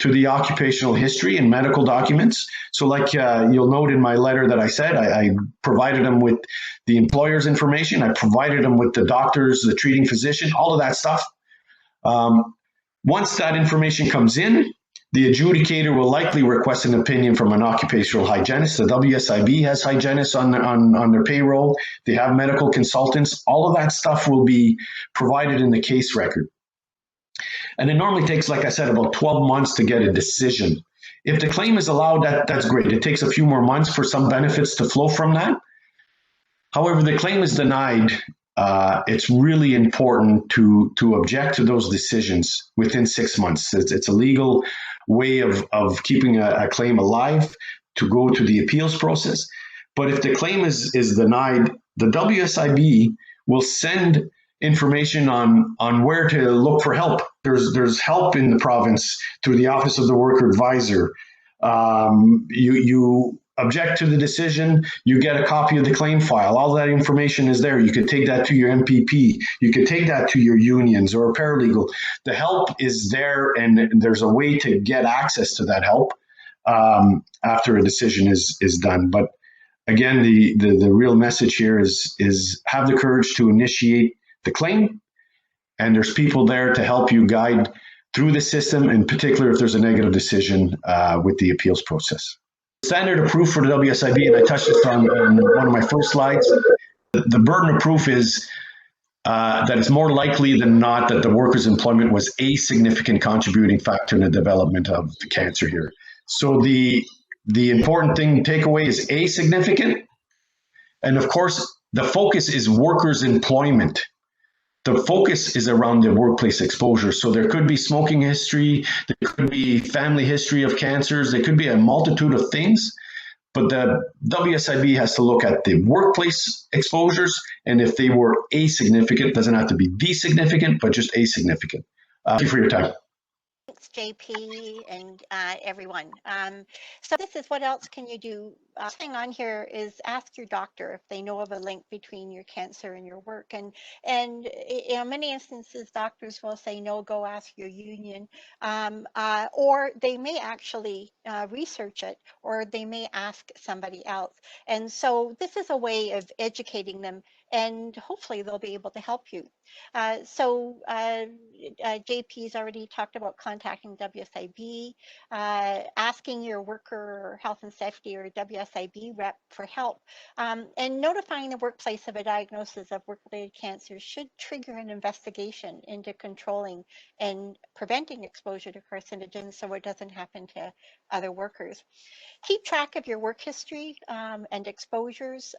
to the occupational history and medical documents. So like you'll note in my letter that I said, I provided them with the employer's information. I provided them with the doctors, the treating physician, all of that stuff. Once that information comes in, the adjudicator will likely request an opinion from an occupational hygienist. The WSIB has hygienists on their payroll. They have medical consultants. All of that stuff will be provided in the case record. And it normally takes, like I said, about 12 months to get a decision. If the claim is allowed, that's great. It takes a few more months for some benefits to flow from that. However, the claim is denied. It's really important to object to those decisions within 6 months. It's a legal way of keeping a claim alive to go to the appeals process. But if the claim is denied, the WSIB will send information on where to look for help. There's help in the province through the Office of the Worker Advisor. You object to the decision, you get a copy of the claim file. All that information is there. You could take that to your MPP. You could take that to your unions or a paralegal. The help is there, and there's a way to get access to that help after a decision is done. But again, the real message here is have the courage to initiate the claim, and there's people there to help you guide through the system, in particular if there's a negative decision with the appeals process. Standard of proof for the WSIB, and I touched this on one of my first slides, the burden of proof is that it's more likely than not that the worker's employment was a significant contributing factor in the development of the cancer here. So the important thing to take away is a significant, and of course the focus is worker's employment. The focus is around the workplace exposure. So there could be smoking history, there could be family history of cancers, there could be a multitude of things, but the WSIB has to look at the workplace exposures, and if they were a significant, doesn't have to be the significant, but just a significant. Thank you for your time. Thanks, JP, and everyone. So this is what else can you do? Thing on here is ask your doctor if they know of a link between your cancer and your work. And in many instances, doctors will say, no, go ask your union. Or they may actually research it, or they may ask somebody else. And so this is a way of educating them and hopefully they'll be able to help you. JP's already talked about contacting WSIB, asking your worker health and safety or WSIB rep for help, and notifying the workplace of a diagnosis of work-related cancer should trigger an investigation into controlling and preventing exposure to carcinogens so it doesn't happen to other workers. Keep track of your work history and exposures.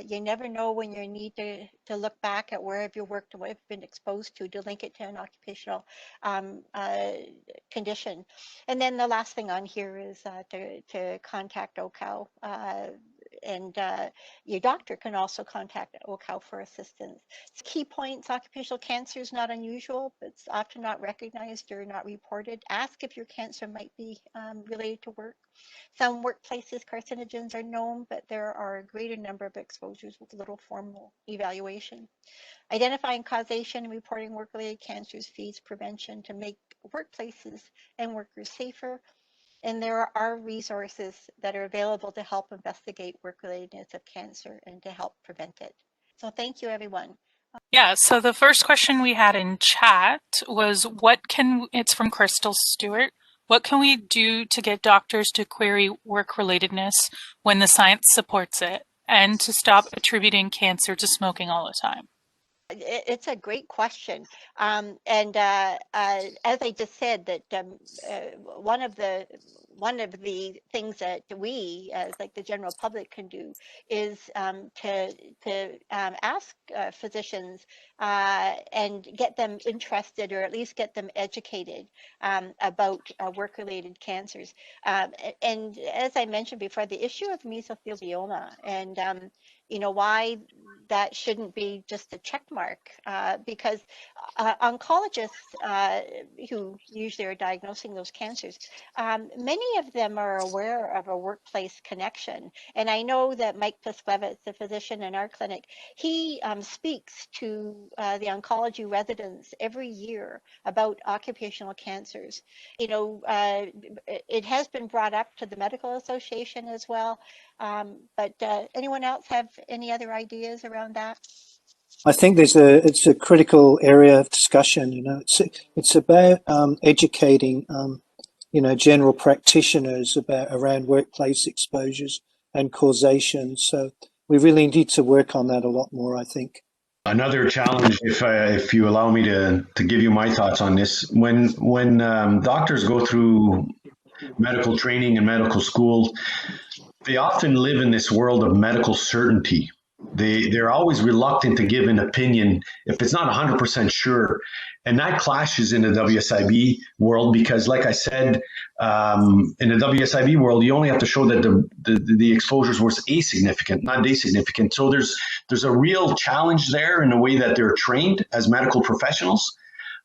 You never know when you need to look back at where have you worked and what have you been exposed to link it to an occupational condition. And then the last thing on here is to contact OCAL. And your doctor can also contact OCAL for assistance. Key points: occupational cancer is not unusual, but it's often not recognized or not reported. Ask if your cancer might be related to work. Some workplaces, carcinogens are known, but there are a greater number of exposures with little formal evaluation. Identifying causation and reporting work-related cancers feeds prevention to make workplaces and workers safer. And there are resources that are available to help investigate work-relatedness of cancer and to help prevent it. So thank you, everyone. Yeah, so the first question we had in chat was it's from Crystal Stewart. What can we do to get doctors to query work-relatedness when the science supports it and to stop attributing cancer to smoking all the time? It's a great question. As I just said, that one of the things that we, as like the general public, can do is to ask physicians and get them interested, or at least get them educated about work-related cancers. And as I mentioned before, the issue of mesothelioma and why that shouldn't be just a check mark, because oncologists who usually are diagnosing those cancers, many of them are aware of a workplace connection. And I know that Mike Pisklevitz, the physician in our clinic, he speaks to the oncology residents every year about occupational cancers. It has been brought up to the Medical Association as well. But anyone else have any other ideas around that? I think it's a critical area of discussion. It's about educating general practitioners around workplace exposures and causation. So we really need to work on that a lot more, I think. Another challenge, if you allow me to give you my thoughts on this, when doctors go through medical training and medical school, they often live in this world of medical certainty. They're always reluctant to give an opinion if it's not 100% sure. And that clashes in the WSIB world because, like I said, in the WSIB world, you only have to show that the exposures were asignificant, not asignificant. So there's a real challenge there in the way that they're trained as medical professionals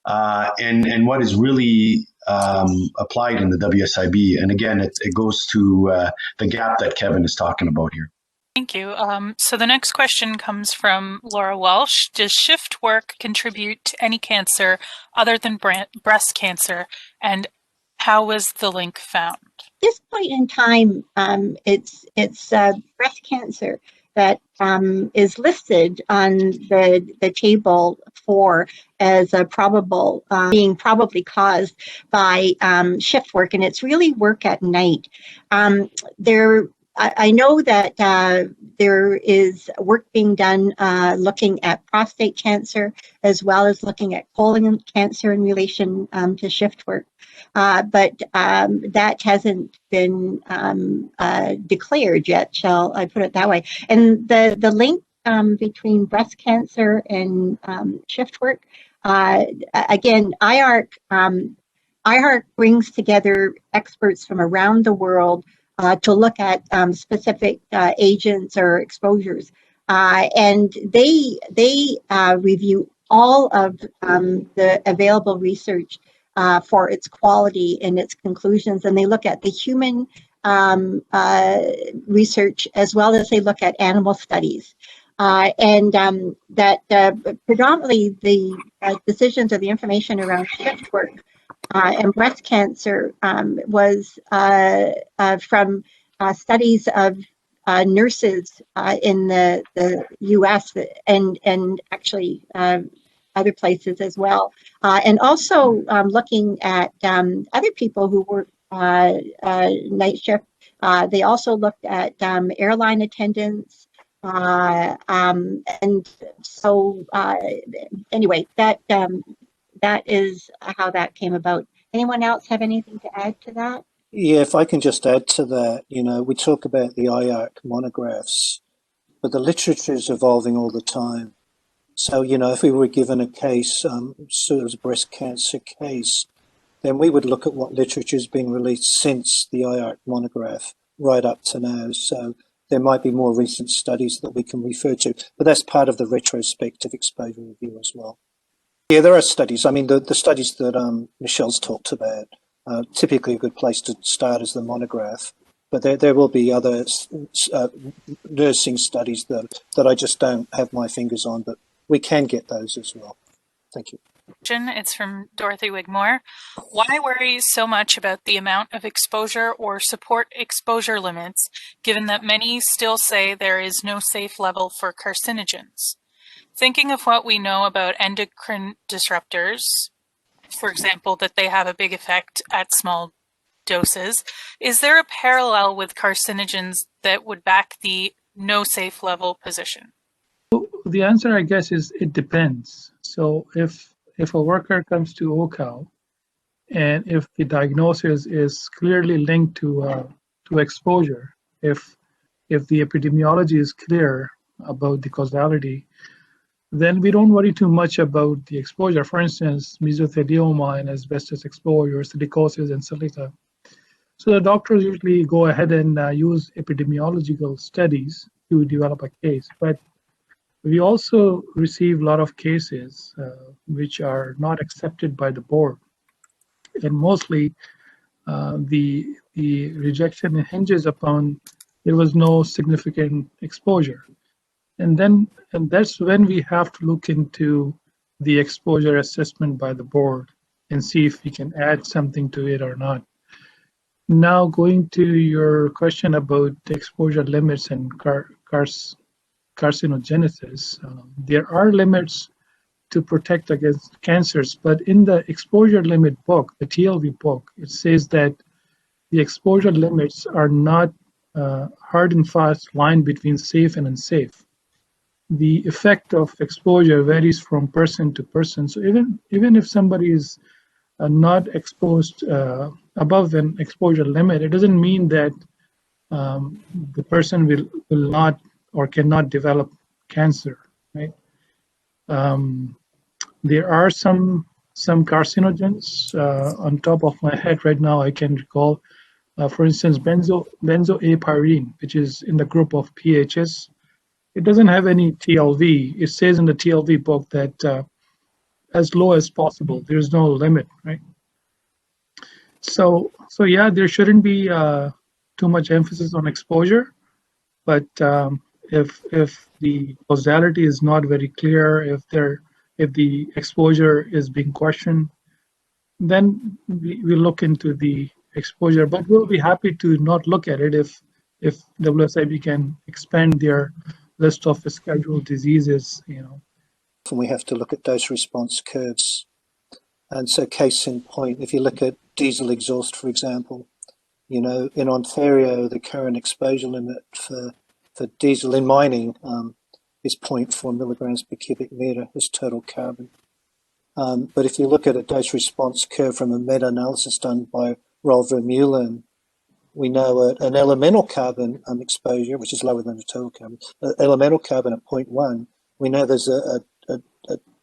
and what is really applied in the WSIB. And again, it goes to the gap that Kevin is talking about here. Thank you. So the next question comes from Laura Welsh. Does shift work contribute to any cancer other than breast cancer? And how was the link found? At this point in time, it's breast cancer that is listed on the table 4 as a probable being probably caused by shift work, and it's really work at night. I know that there is work being done looking at prostate cancer as well as looking at colon cancer in relation to shift work. But that hasn't been declared yet, shall I put it that way. And the link between breast cancer and shift work, again, IARC brings together experts from around the world to look at specific agents or exposures. And they review all of the available research for its quality and its conclusions. And they look at the human research as well as they look at animal studies. And that predominantly the decisions or the information around shift work and breast cancer was from studies of nurses in the U.S. and actually other places as well, and also looking at other people who work night shift. They also looked at airline attendants, and so anyway, that is how that came about. Anyone else have anything to add to that? Yeah, if I can just add to that, we talk about the IARC monographs, but the literature is evolving all the time. So, if we were given a case, sort of a breast cancer case, then we would look at what literature has been released since the IARC monograph right up to now. So there might be more recent studies that we can refer to, but that's part of the retrospective exposure review as well. Yeah, there are studies. I mean, the studies that Michelle's talked about, typically a good place to start is the monograph, but there will be other nursing studies that I just don't have my fingers on, but we can get those as well. Thank you. It's from Dorothy Wigmore. Why worry so much about the amount of exposure or support exposure limits, given that many still say there is no safe level for carcinogens? Thinking of what we know about endocrine disruptors, for example, that they have a big effect at small doses, is there a parallel with carcinogens that would back the no safe level position? The answer, I guess, is it depends. So if a worker comes to OCAL and if the diagnosis is clearly linked to exposure, if the epidemiology is clear about the causality, then we don't worry too much about the exposure. For instance, mesothelioma and asbestos exposure, silicosis and silica. So the doctors usually go ahead and use epidemiological studies to develop a case. But we also receive a lot of cases which are not accepted by the board. And mostly the rejection hinges upon there was no significant exposure. And that's when we have to look into the exposure assessment by the board and see if we can add something to it or not. Now, going to your question about the exposure limits and carcinogenesis, there are limits to protect against cancers, but in the exposure limit book, the TLV book, it says that the exposure limits are not hard and fast line between safe and unsafe. The effect of exposure varies from person to person. So even if somebody is not exposed above an exposure limit, it doesn't mean that the person will not or cannot develop cancer, right? There are some carcinogens on top of my head right now I can recall. For instance, benzoapyrene, which is in the group of PHS. It doesn't have any TLV. It says in the TLV book that as low as possible. There's no limit, right? So yeah, there shouldn't be too much emphasis on exposure, but if the causality is not very clear, if the exposure is being questioned, then we look into the exposure. But we'll be happy to not look at it if WSIB can expand their list of scheduled diseases, And we have to look at dose response curves. And so case in point, if you look at diesel exhaust, for example, in Ontario, the current exposure limit for diesel in mining is 0.4 milligrams per cubic meter as total carbon. But if you look at a dose response curve from a meta-analysis done by Rolf Vermeulen, we know an elemental carbon exposure, which is lower than the total carbon, elemental carbon at 0.1, we know there's a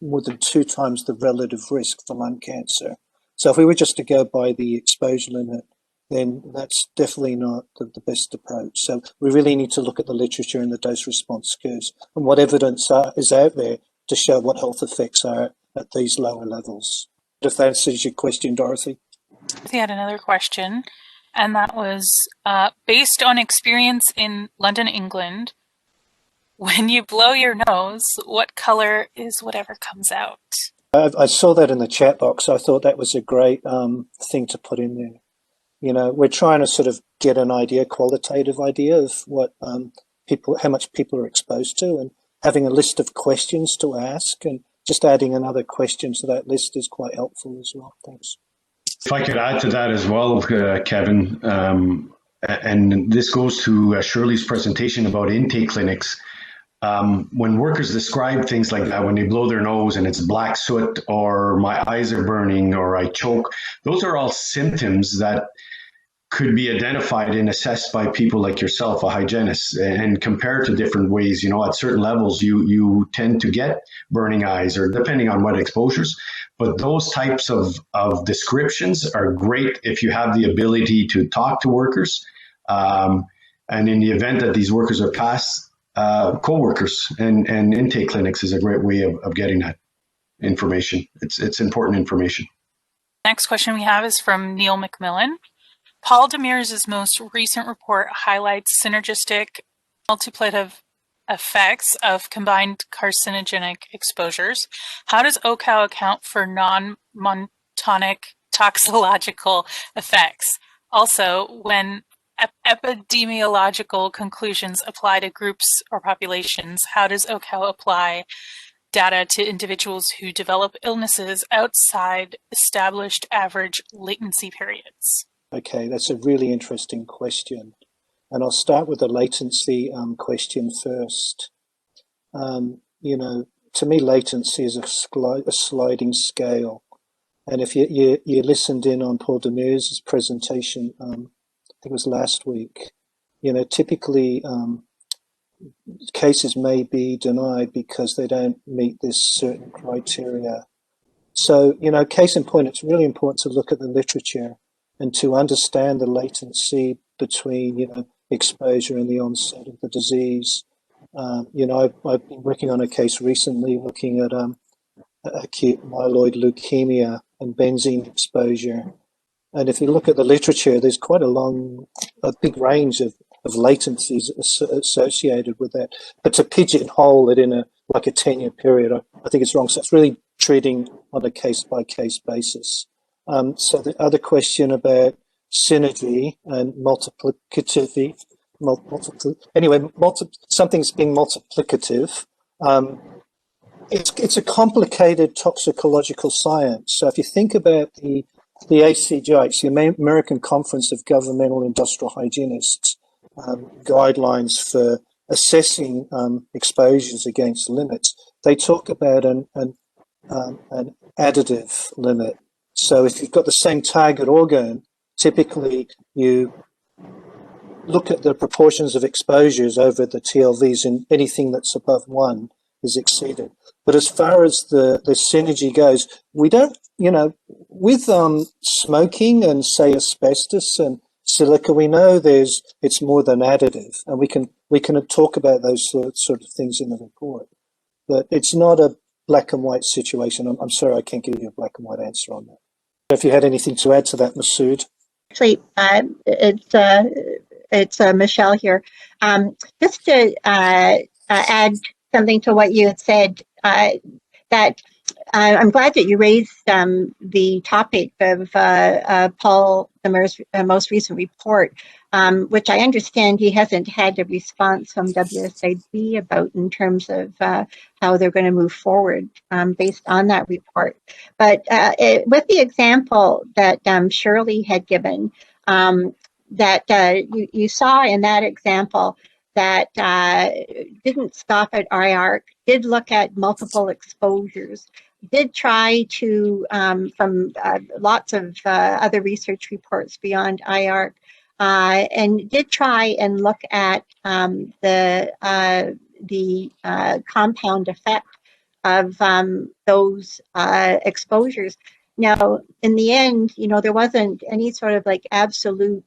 more than 2 times the relative risk for lung cancer. So if we were just to go by the exposure limit, then that's definitely not the best approach. So we really need to look at the literature and the dose response curves and what evidence is out there to show what health effects are at these lower levels. If that answers your question, Dorothy. He had another question, and that was based on experience in London, England, when you blow your nose, what color is whatever comes out? I saw that in the chat box. I thought that was a great thing to put in there. we're trying to sort of get an idea, qualitative idea of what how much people are exposed to, and having a list of questions to ask, and just adding another question to that list is quite helpful as well. Thanks. If I could add to that as well, Kevin, and this goes to Shirley's presentation about intake clinics. When workers describe things like that, when they blow their nose and it's black soot, or my eyes are burning, or I choke, those are all symptoms that could be identified and assessed by people like yourself, a hygienist, and compared to different ways. At certain levels, you tend to get burning eyes, or depending on what exposures. But those types of descriptions are great if you have the ability to talk to workers. And in the event that these workers are past, co-workers and intake clinics is a great way of getting that information. It's important information. Next question we have is from Neil McMillan. Paul Demers' most recent report highlights synergistic multiplicative effects of combined carcinogenic exposures. How does OCAL account for non-monotonic toxicological effects? Also, when epidemiological conclusions apply to groups or populations, how does OCAL apply data to individuals who develop illnesses outside established average latency periods? Okay, that's a really interesting question. And I'll start with the latency question first. To me, latency is a sliding scale. And if you listened in on Paul Demers' presentation, I think it was last week, typically cases may be denied because they don't meet this certain criteria. So, case in point, it's really important to look at the literature and to understand the latency between, exposure and the onset of the disease. I've been working on a case recently looking at acute myeloid leukemia and benzene exposure. And if you look at the literature, there's quite a big range of latencies associated with that. But to pigeonhole it in a 10-year period, I think it's wrong. So it's really treating on a case-by-case basis. So the other question about synergy and multiplicative, something's being multiplicative. It's a complicated toxicological science. So if you think about the ACGH, the American Conference of Governmental Industrial Hygienists, guidelines for assessing exposures against limits, they talk about an additive limit. So if you've got the same target organ, typically you look at the proportions of exposures over the TLVs, and anything that's above 1 is exceeded. But as far as the synergy goes, we don't, with smoking and say asbestos and silica, we know it's more than additive, and we can talk about those sort of things in the report. But it's not a black and white situation. I'm sorry, I can't give you a black and white answer on that. If you had anything to add to that, Masood. Actually, it's Michelle here. Just to add something to what you had said, that I'm glad that you raised the topic of Paul Demers' most recent report, which I understand he hasn't had a response from WSIB about in terms of how they're going to move forward based on that report. But with the example that Shirley had given, that you saw in that example that didn't stop at IARC, did look at multiple exposures, did try to, from lots of other research reports beyond IARC, and did try and look at the compound effect of those exposures. Now, in the end, there wasn't any sort of absolute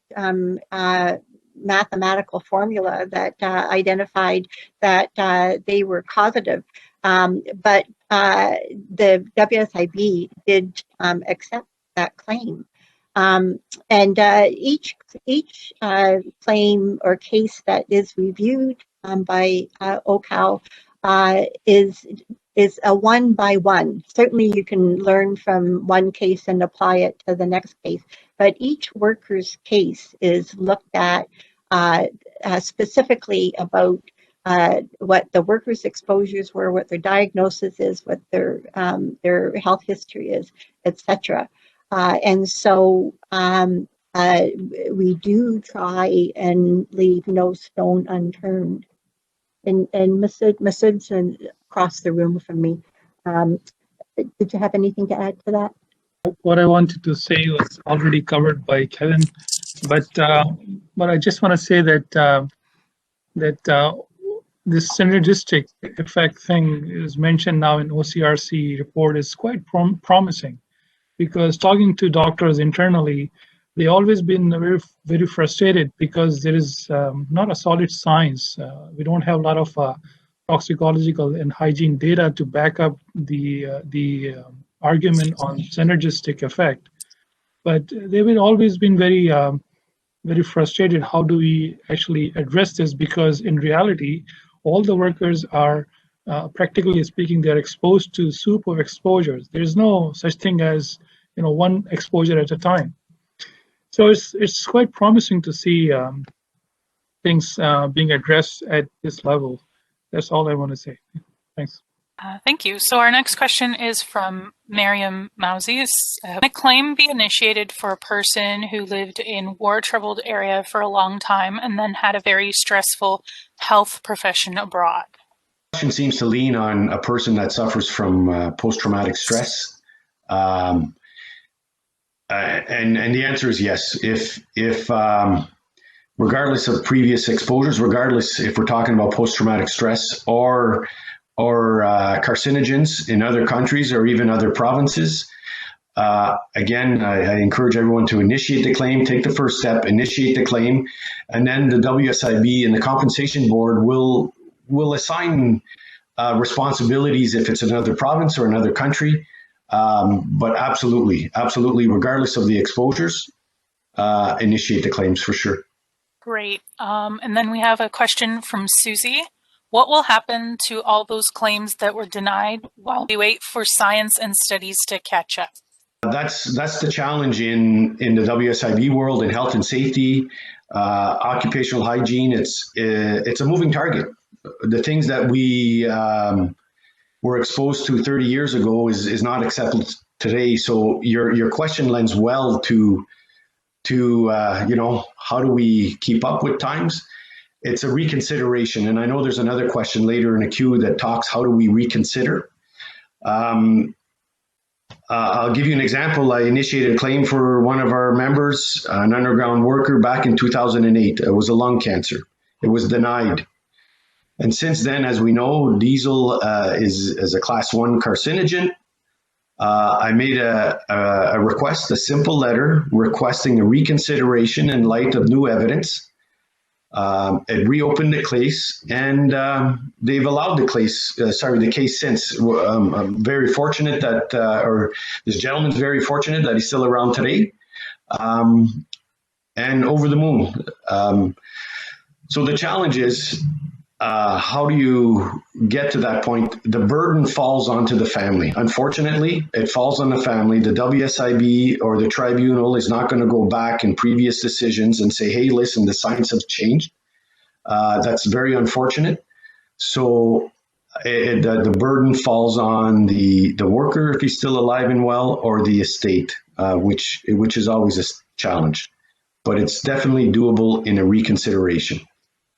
mathematical formula that identified that they were causative. But the WSIB did accept that claim. And each claim or case that is reviewed by OCAL is is a one-by-one. Certainly you can learn from one case and apply it to the next case, but each worker's case is looked at specifically about what the workers' exposures were, what their diagnosis is, what their health history is, etc. And so we do try and leave no stone unturned. And Masood's across the room from me. Did you have anything to add to that? What I wanted to say was already covered by Kevin, but I just want to say that this synergistic effect thing is mentioned now in OCRC report is quite promising, because talking to doctors internally, they always been very, very frustrated because there is not a solid science. We don't have a lot of toxicological and hygiene data to back up the argument on synergistic effect. But they've always been very, very frustrated. How do we actually address this? Because in reality, all the workers are, practically speaking, they're exposed to soup of exposures. There's no such thing as one exposure at a time. So it's quite promising to see things being addressed at this level. That's all I want to say. Thanks. Thank you. So our next question is from Miriam Mausius. Can a claim be initiated for a person who lived in war-troubled area for a long time and then had a very stressful health profession abroad? The question seems to lean on a person that suffers from post-traumatic stress. And the answer is yes. If regardless of previous exposures, regardless if we're talking about post-traumatic stress or carcinogens in other countries or even other provinces, again, I encourage everyone to initiate the claim, take the first step, initiate the claim, and then the WSIB and the compensation board will assign responsibilities if it's another province or another country. But absolutely, regardless of the exposures, initiate the claims for sure. Great. And then we have a question from Susie. What will happen to all those claims that were denied while we wait for science and studies to catch up? That's the challenge in the WSIB world, in health and safety, occupational hygiene. It's a moving target. The things that we were exposed to 30 years ago is not acceptable today. So your question lends well to how do we keep up with times? It's a reconsideration, and I know there's another question later in the queue that talks how do we reconsider. I'll give you an example. I initiated a claim for one of our members, an underground worker, back in 2008. It was a lung cancer. It was denied. And since then, as we know, diesel is a class 1 carcinogen. I made a request, a simple letter requesting a reconsideration in light of new evidence. It reopened the case, and they've allowed the case since. I'm very fortunate that, or this gentleman's very fortunate that he's still around today, and over the moon. So the challenge is, how do you get to that point? The burden falls onto the family. Unfortunately, it falls on the family. The WSIB or the tribunal is not going to go back in previous decisions and say, hey, listen, the science has changed. That's very unfortunate. So the burden falls on the worker if he's still alive and well, or the estate, which is always a challenge. But it's definitely doable in a reconsideration.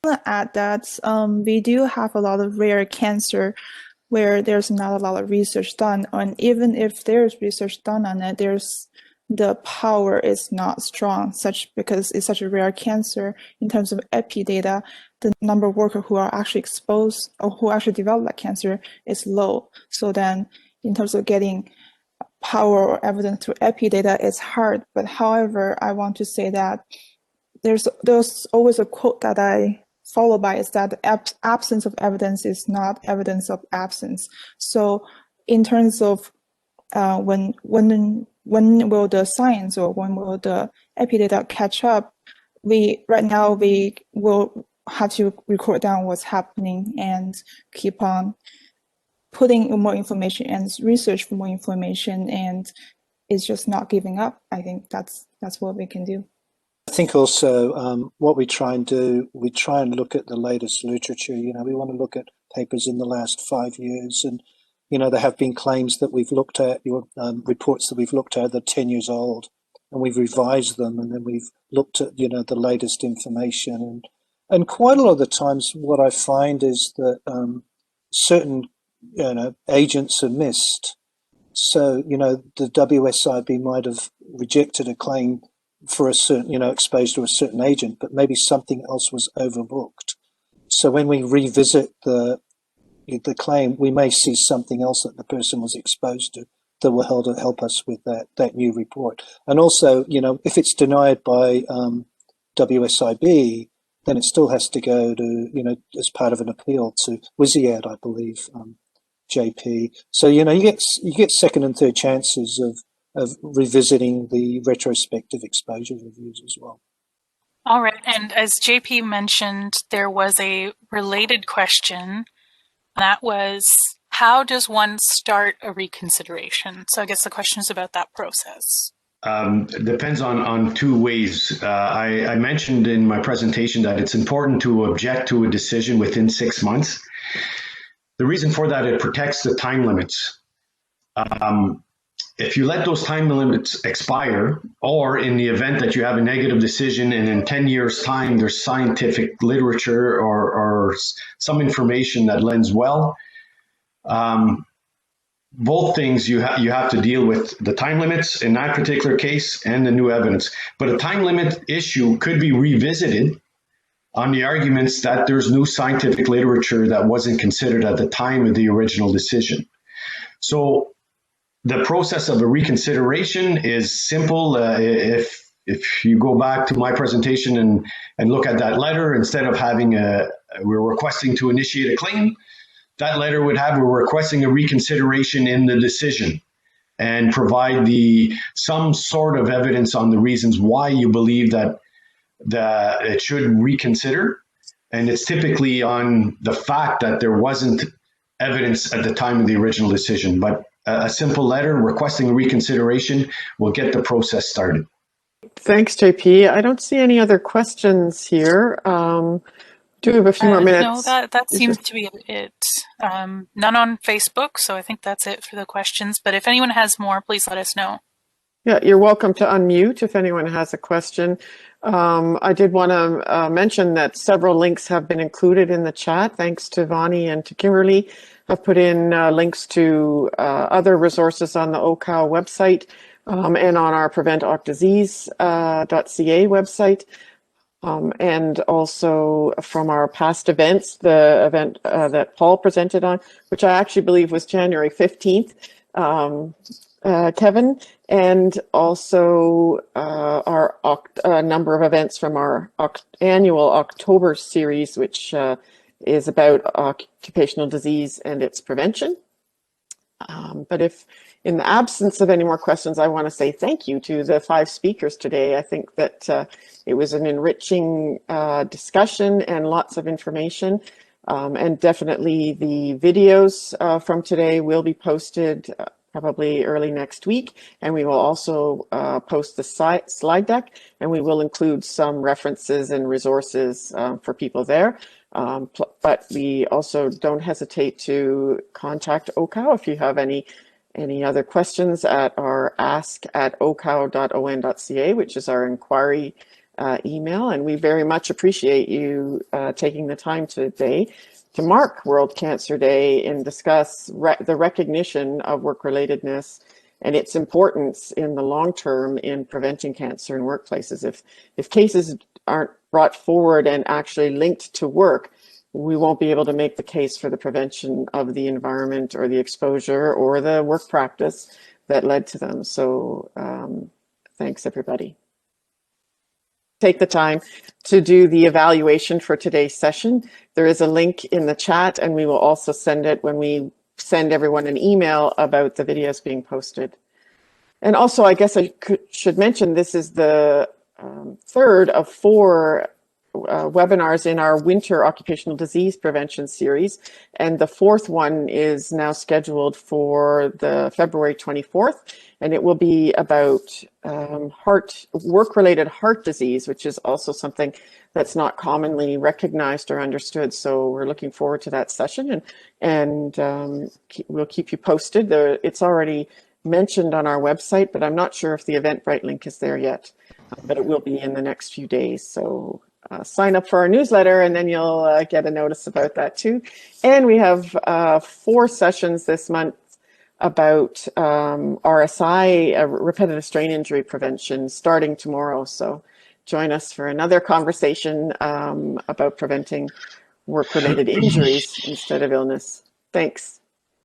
I want to add that we do have a lot of rare cancer where there's not a lot of research done, and even if there's research done on it, the power is not strong, because it's such a rare cancer. In terms of epi data, the number of workers who are actually exposed or who actually develop that cancer is low. So then, in terms of getting power or evidence through epi data, it's hard. But however, I want to say that there's always a quote that I follow by, is that the absence of evidence is not evidence of absence. So in terms of when will the science or when will the epi data catch up, right now we will have to record down what's happening and keep on putting in more information and research for more information, and is just not giving up. I think that's what we can do. I think also what we try and do, we try and look at the latest literature. You know, we want to look at papers in the last 5 years, and you know, there have been claims that we've looked at, reports that we've looked at that are 10 years old, and we've revised them, and then we've looked at, you know, the latest information, and quite a lot of the times what I find is that certain, you know, agents are missed. So, you know, the WSIB might have rejected a claim for a certain, you know, exposed to a certain agent, but maybe something else was overlooked. So when we revisit the claim, we may see something else that the person was exposed to that will help us with that new report. And also, you know, if it's denied by WSIB, then it still has to go to, you know, as part of an appeal to WSIAD, I believe, JP. So, you know, you get second and third chances of revisiting the retrospective exposure reviews as well. All right, and as JP mentioned, there was a related question. That was, how does one start a reconsideration? So I guess the question is about that process. Depends on two ways. I mentioned in my presentation that it's important to object to a decision within 6 months. The reason for that, it protects the time limits. If you let those time limits expire, or in the event that you have a negative decision and in 10 years' time there's scientific literature or some information that lends well, both things you have to deal with the time limits in that particular case and the new evidence. But a time limit issue could be revisited on the arguments that there's new scientific literature that wasn't considered at the time of the original decision. So the process of a reconsideration is simple. If you go back to my presentation and look at that letter, instead of having we're requesting to initiate a claim, that letter would have, we're requesting a reconsideration in the decision, and provide some sort of evidence on the reasons why you believe that it should reconsider. And it's typically on the fact that there wasn't evidence at the time of the original decision. But a simple letter requesting a reconsideration will get the process started. Thanks, JP. I don't see any other questions here. Do we have a few more minutes? No, that seems to be it. None on Facebook, so I think that's it for the questions. But if anyone has more, please let us know. Yeah, you're welcome to unmute if anyone has a question. I did want to mention that several links have been included in the chat. Thanks to Vani and to Kimberly. I've put in links to other resources on the OCAL website and on our preventocdisease.ca website. And also from our past events, the event that Paul presented on, which I actually believe was January 15th, Kevin, and also our number of events from our annual October series, which is about occupational disease and its prevention. But if in the absence of any more questions, I want to say thank you to the 5 speakers today. I think that it was an enriching discussion and lots of information. And definitely the videos from today will be posted probably early next week. And we will also post the slide deck, and we will include some references and resources for people there. But we also don't hesitate to contact OCAL if you have any other questions at our ask@ocal.on.ca, which is our inquiry email. And we very much appreciate you taking the time today to mark World Cancer Day and discuss the recognition of work-relatedness and its importance in the long term in preventing cancer in workplaces. If cases aren't brought forward and actually linked to work, we won't be able to make the case for the prevention of the environment or the exposure or the work practice that led to them. So thanks, everybody. Take the time to do the evaluation for today's session. There is a link in the chat, and we will also send it when we send everyone an email about the videos being posted. And also, I guess I should mention, this is the third of 4 webinars in our winter occupational disease prevention series. And the fourth one is now scheduled for the February 24th. And it will be about work-related heart disease, which is also something that's not commonly recognized or understood. So we're looking forward to that session, and we'll keep you posted. It's already mentioned on our website, but I'm not sure if the Eventbrite link is there yet, but it will be in the next few days. So sign up for our newsletter, and then you'll get a notice about that too. And we have 4 sessions this month about RSI, repetitive strain injury prevention, starting tomorrow. So join us for another conversation about preventing work-related injuries instead of illness. Thanks.